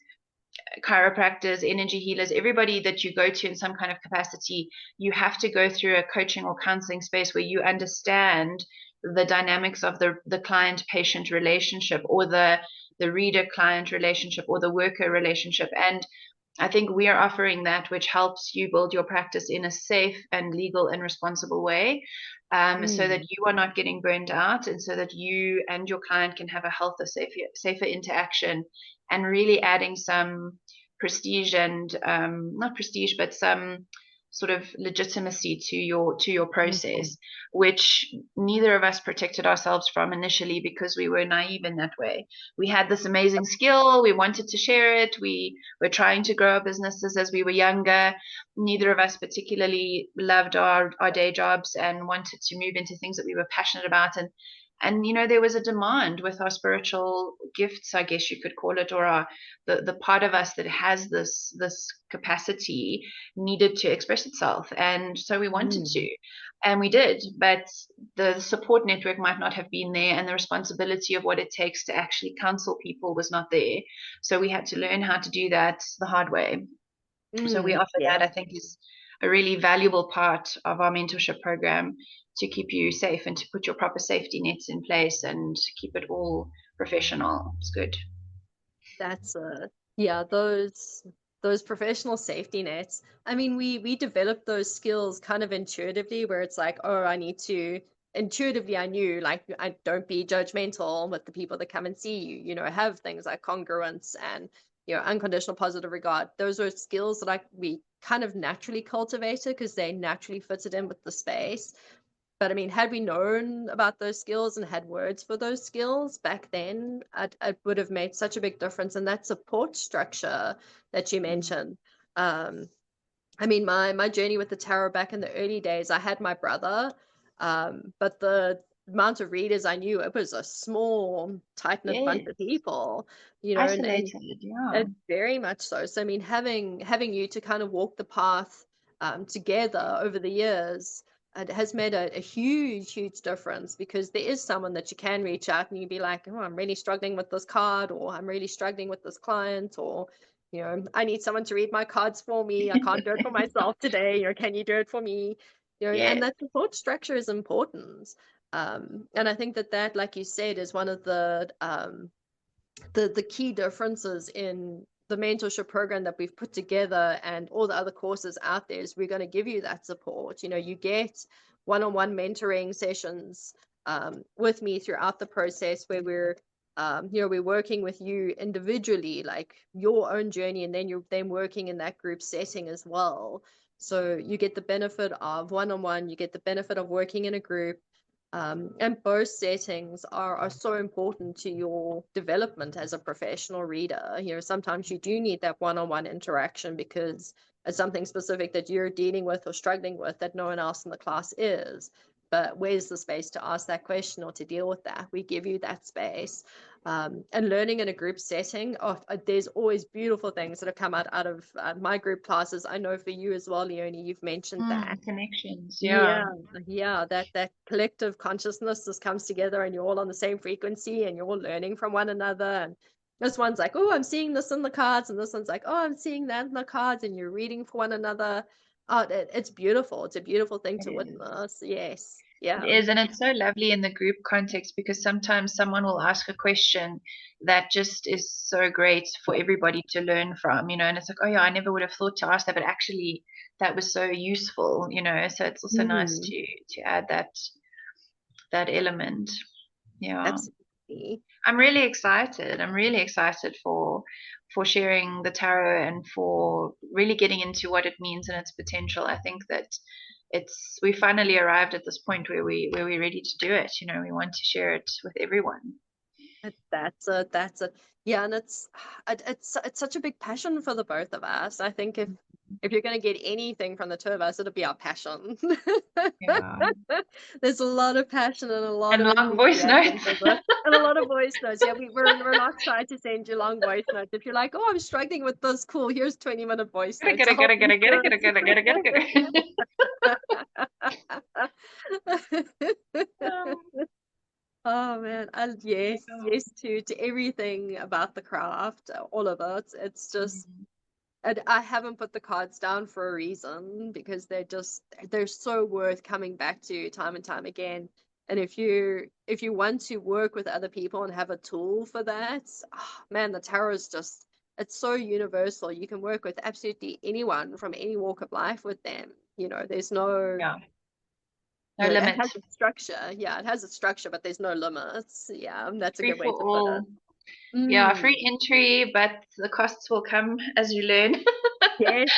Speaker 2: chiropractors, energy healers, everybody that you go to in some kind of capacity, you have to go through a coaching or counseling space where you understand the dynamics of the client patient relationship, or the reader client relationship, or the worker relationship. And I think we are offering that, which helps you build your practice in a safe and legal and responsible way, so that
Speaker 1: Mm.
Speaker 2: you are not getting burned out, and so that you and your client can have a healthier, safer interaction, and really adding some prestige and not prestige, but some sort of legitimacy to your
Speaker 1: Mm.
Speaker 2: process, which neither of us protected ourselves from initially because we were naive in that way. We had this amazing skill, we wanted to share it, we were trying to grow our businesses as we were younger. Neither of us particularly loved our day jobs and wanted to move into things that we were passionate about. And there was a demand with our spiritual gifts, I guess you could call it, or the part of us that has this capacity needed to express itself. And so we wanted
Speaker 1: Mm.
Speaker 2: to, and we did, but the support network might not have been there, and the responsibility of what it takes to actually counsel people was not there. So we had to learn how to do that the hard way. So we
Speaker 1: Mm.
Speaker 2: offer that,
Speaker 1: Yeah.
Speaker 2: I think, is a really valuable part of our mentorship program, to keep you safe and to put your proper safety nets in place and keep it all professional. It's good.
Speaker 1: That's yeah, those professional safety nets. I mean, we developed those skills kind of intuitively, where it's like, oh, I need to intuitively, I knew, like, I don't be judgmental with the people that come and see you, have things like congruence and unconditional positive regard. Those are skills that we kind of naturally cultivated because they naturally fitted in with the space. But I mean, had we known about those skills and had words for those skills back then, it would have made such a big difference. And that support structure that you
Speaker 2: Mm.
Speaker 1: mentioned. Um, I mean, my journey with the tarot back in the early days, I had my brother, but the amount of readers I knew, it was a small, tight-knit bunch
Speaker 2: Yes.
Speaker 1: of people, and
Speaker 2: Isolated, yeah.
Speaker 1: it very much so. So I mean, having you to kind of walk the path together over the years, it has made a huge difference, because there is someone that you can reach out and you be like, oh, I'm really struggling with this card, or I'm really struggling with this client, or I need someone to read my cards for me. I can't do it for myself today, or can you do it for me? And
Speaker 2: Yes.
Speaker 1: that support structure is important. And I think that, like you said, is one of the key differences in the mentorship program that we've put together and all the other courses out there. Is we're going to give you that support. You get one-on-one mentoring sessions with me throughout the process, where we're working with you individually, like your own journey, and then you're then working in that group setting as well. So you get the benefit of one-on-one, you get the benefit of working in a group, and both settings are so important to your development as a professional reader. Sometimes you do need that one-on-one interaction because it's something specific that you're dealing with or struggling with that no one else in the class is. but where's the space to ask that question or to deal with that? We give you that space. And learning in a group setting, there's always beautiful things that have come out of my group classes. I know for you as well, Leonie, you've mentioned that.
Speaker 2: Connections.
Speaker 1: Yeah, that collective consciousness just comes together, and you're all on the same frequency, and you're all learning from one another. And this one's like, oh, I'm seeing this in the cards, and this one's like, oh, I'm seeing that in the cards, and you're reading for one another. It's beautiful. It's a beautiful thing to witness. Yes. Yeah.
Speaker 2: It is, and it's so lovely in the group context, because sometimes someone will ask a question that just is so great for everybody to learn from, and it's like, oh yeah, I never would have thought to ask that, but actually that was so useful, so it's also nice to add that element. Yeah.
Speaker 1: Absolutely.
Speaker 2: I'm really excited for sharing the tarot and for really getting into what it means and its potential. I think that we finally arrived at this point where we're ready to do it. We want to share it with everyone.
Speaker 1: That's it. Yeah, and it's such a big passion for the both of us. I think if you're going to get anything from the two of us, it'll be our passion.
Speaker 2: Yeah.
Speaker 1: There's a lot of passion and a lot
Speaker 2: and
Speaker 1: of
Speaker 2: long voice notes.
Speaker 1: and a lot of voice notes. Yeah, we're not trying to send you long voice notes. If you're like, oh, I'm struggling with this, cool, here's 20-minute voice notes.
Speaker 2: Get
Speaker 1: Oh man, and yes to everything about the craft, all of it. It's just, and I haven't put the cards down for a reason, because they're so worth coming back to time and time again. And if you want to work with other people and have a tool for that, man, the tarot is just, it's so universal. You can work with absolutely anyone from any walk of life with them. There's no
Speaker 2: limit.
Speaker 1: It has a structure. Yeah, it has a structure, but there's no limits. Yeah, that's
Speaker 2: free
Speaker 1: a good way to
Speaker 2: all.
Speaker 1: put it.
Speaker 2: Yeah, free entry, but the costs will come as you learn.
Speaker 1: Yes.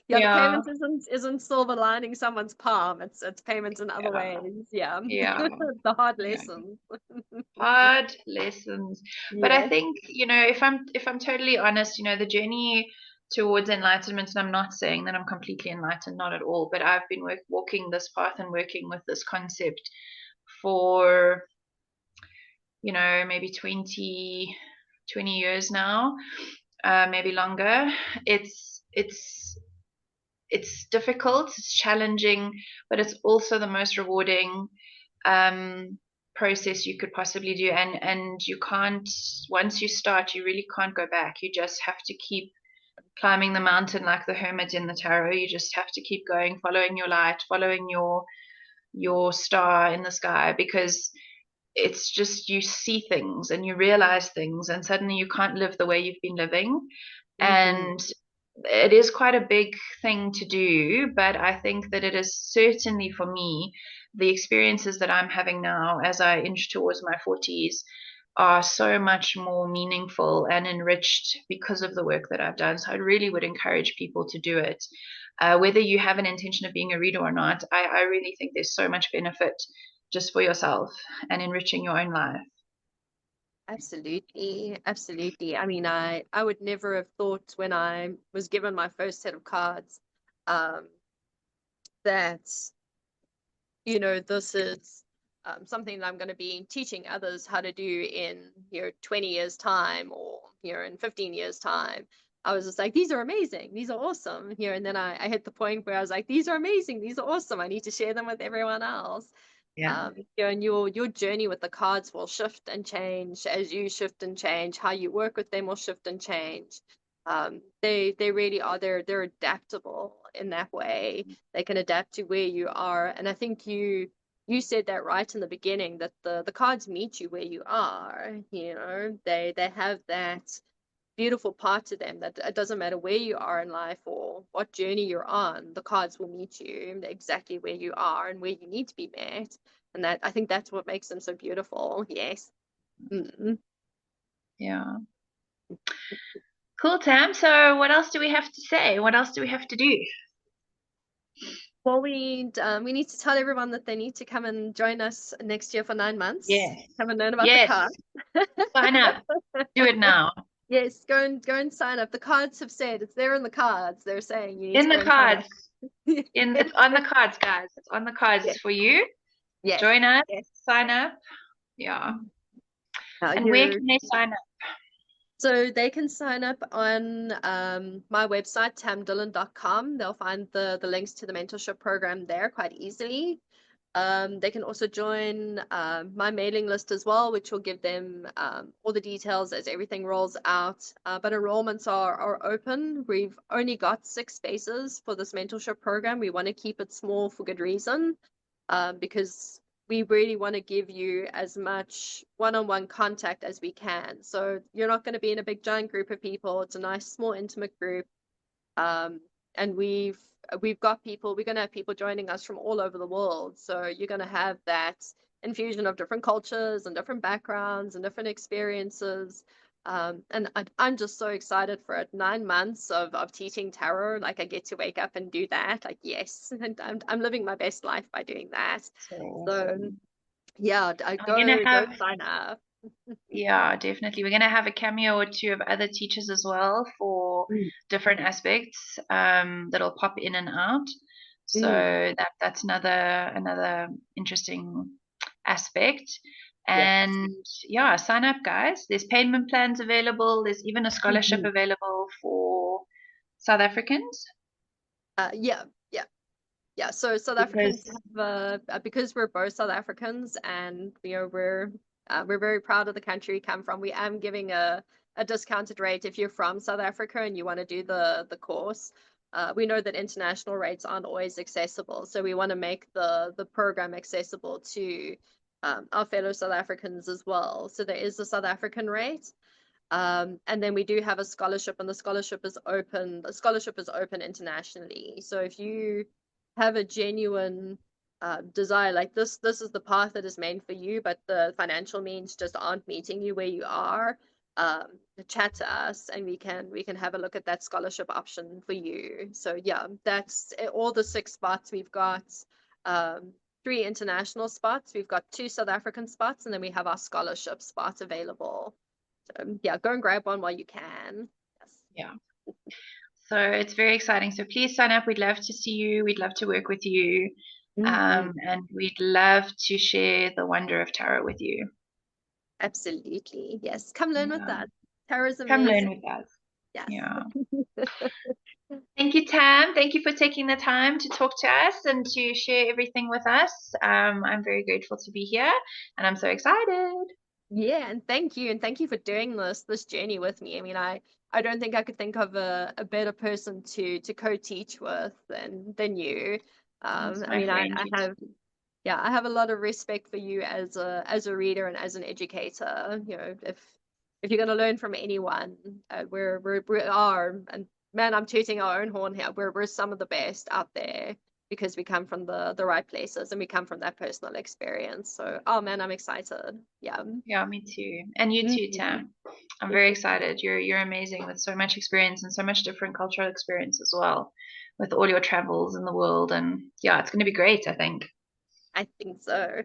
Speaker 1: The payment isn't silver lining someone's palm. It's payments in other ways. Yeah. The hard lessons.
Speaker 2: Hard lessons. But I think, if I'm totally honest, the journey towards enlightenment, and I'm not saying that I'm completely enlightened, not at all, but I've been walking this path and working with this concept for maybe 20 years now, maybe longer. It's difficult, it's challenging, but it's also the most rewarding process you could possibly do. And you can't, once you start, you really can't go back. You just have to keep climbing the mountain like the hermit in the tarot. You just have to keep going, following your light, following your star in the sky, because it's just, you see things and you realize things, and suddenly you can't live the way you've been living. And it is quite a big thing to do, but I think that it is certainly, for me, the experiences that I'm having now as I inch towards my 40s are so much more meaningful and enriched because of the work that I've done. So I really would encourage people to do it. Whether you have an intention of being a reader or not, I really think there's so much benefit just for yourself and enriching your own life.
Speaker 1: Absolutely. I mean, I would never have thought, when I was given my first set of cards, that this is something that I'm going to be teaching others how to do in 20 years time, or in 15 years time. I was just like, these are amazing, these are awesome, and then I hit the point where I was like, these are amazing, these are awesome, I need to share them with everyone else. And your journey with the cards will shift and change as you shift and change. How you work with them will shift and change. They really are, they're adaptable in that way. They can adapt to where you are. And I think you said that right in the beginning, that the cards meet you where you are. They have that beautiful part to them, that it doesn't matter where you are in life or what journey you're on, the cards will meet you exactly where you are and where you need to be met. And that, I think that's what makes them so beautiful. Yes.
Speaker 2: Yeah. Cool, Tam. So what else do we have to say? What else do we have to do?
Speaker 1: Well, we need to tell everyone that they need to come and join us next year for 9 months.
Speaker 2: Yes.
Speaker 1: Come and learn about the cards.
Speaker 2: Sign up. Do it now.
Speaker 1: Yes, go and sign up. The cards have said, it's there in the cards. They're saying you need
Speaker 2: in
Speaker 1: to
Speaker 2: the cards. It's on the cards, guys. It's on the cards
Speaker 1: Yes,
Speaker 2: for you.
Speaker 1: yes,
Speaker 2: Join us,
Speaker 1: yes.
Speaker 2: sign up. Yeah. And where
Speaker 1: You're
Speaker 2: can they sign up?
Speaker 1: So they can sign up on my website, tamdillon.com. They'll find the links to the mentorship program there quite easily. They can also join my mailing list as well, which will give them all the details as everything rolls out. But enrollments are open. We've only got 6 spaces for this mentorship program. We want to keep it small for good reason, because we really want to give you as much one-on-one contact as we can. So you're not going to be in a big giant group of people. It's a nice, small, intimate group. And we've got people, we're going to have people joining us from all over the world. So you're going to have that infusion of different cultures and different backgrounds and different experiences. And I'm just so excited for it. 9 months of teaching tarot, like I get to wake up and do that. Like, yes, and I'm living my best life by doing that.
Speaker 2: So
Speaker 1: So
Speaker 2: awesome.
Speaker 1: yeah, I
Speaker 2: We're gonna
Speaker 1: go
Speaker 2: have,
Speaker 1: sign up.
Speaker 2: yeah, definitely. We're gonna have a cameo or two of other teachers as well for
Speaker 1: Mm,
Speaker 2: different aspects that'll pop in and out. So
Speaker 1: mm,
Speaker 2: that's another interesting aspect.
Speaker 1: yes.
Speaker 2: And yeah, sign up, guys. There's payment plans available. There's even a scholarship
Speaker 1: Mhm.
Speaker 2: available for South Africans
Speaker 1: Yeah, yeah. Yeah, so South Africans
Speaker 2: because
Speaker 1: have because we're both South Africans, and we're very proud of the country we come from. We am giving a discounted rate if you're from South Africa and you want to do the course. We know that international rates aren't always accessible, so we want to make the program accessible to our fellow South Africans as well. So there is a South African rate. And then we do have a scholarship, and the scholarship is open. The scholarship is open internationally. So if you have a genuine desire, like this is the path that is meant for you, but the financial means just aren't meeting you where you are. Chat to us, and we can have a look at that scholarship option for you. So yeah, that's all the 6 spots we've got. Um, 3 international spots. We've got 2 South African spots, and then we have our scholarship spots available. Yeah, go and grab one while you can. Yes.
Speaker 2: yeah. So it's very exciting. So please sign up. We'd love to see you. We'd love to work with you.
Speaker 1: Mhm.
Speaker 2: And we'd love to share the wonder of tarot with you.
Speaker 1: Absolutely. Yes. Come learn with
Speaker 2: Yeah.
Speaker 1: us. Tarot's
Speaker 2: Come learn
Speaker 1: amazing.
Speaker 2: with us.
Speaker 1: Yes.
Speaker 2: Yeah. Thank you, Tam. Thank you for taking the time to talk to us and to share everything with us. I'm very grateful to be here and I'm so excited.
Speaker 1: Yeah, and thank you. And thank you for doing this journey with me. I mean, I don't think I could think of a better person to co-teach with than you.
Speaker 2: Yes,
Speaker 1: I
Speaker 2: my
Speaker 1: mean,
Speaker 2: friend,
Speaker 1: I
Speaker 2: you
Speaker 1: have
Speaker 2: too.
Speaker 1: yeah, I have a lot of respect for you as a reader and as an educator. You know, if you're going to learn from anyone, we are, and man, I'm tooting our own horn here. We're some of the best out there because we come from the right places and we come from that personal experience. So, oh man, I'm excited. Yeah.
Speaker 2: Yeah, me too. And you too,
Speaker 1: Mhm.
Speaker 2: Tam. I'm very excited. You're amazing with so much experience and so much different cultural experience as well, with all your travels in the world. And yeah, it's going to be great, I think.
Speaker 1: I think so.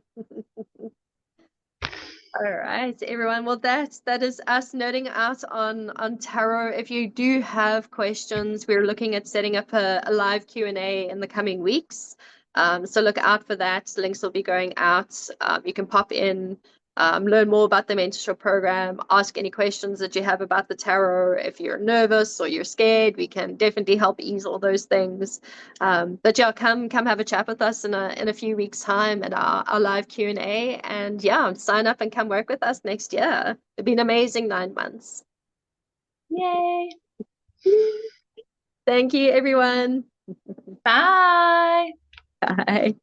Speaker 1: All right, everyone. Well, that is us nerding out on tarot. If you do have questions, we're looking at setting up a live Q&A in the coming weeks. So look out for that. Links will be going out. You can pop in, learn more about the mentorship program, ask any questions that you have about the tarot. If you're nervous or you're scared, we can definitely help ease all those things. But yeah, come have a chat with us in a few weeks' time at our live Q&A, and yeah, sign up and come work with us next year. It'd be an amazing 9 months.
Speaker 2: Yay.
Speaker 1: Thank you, everyone.
Speaker 2: Bye.
Speaker 1: Bye.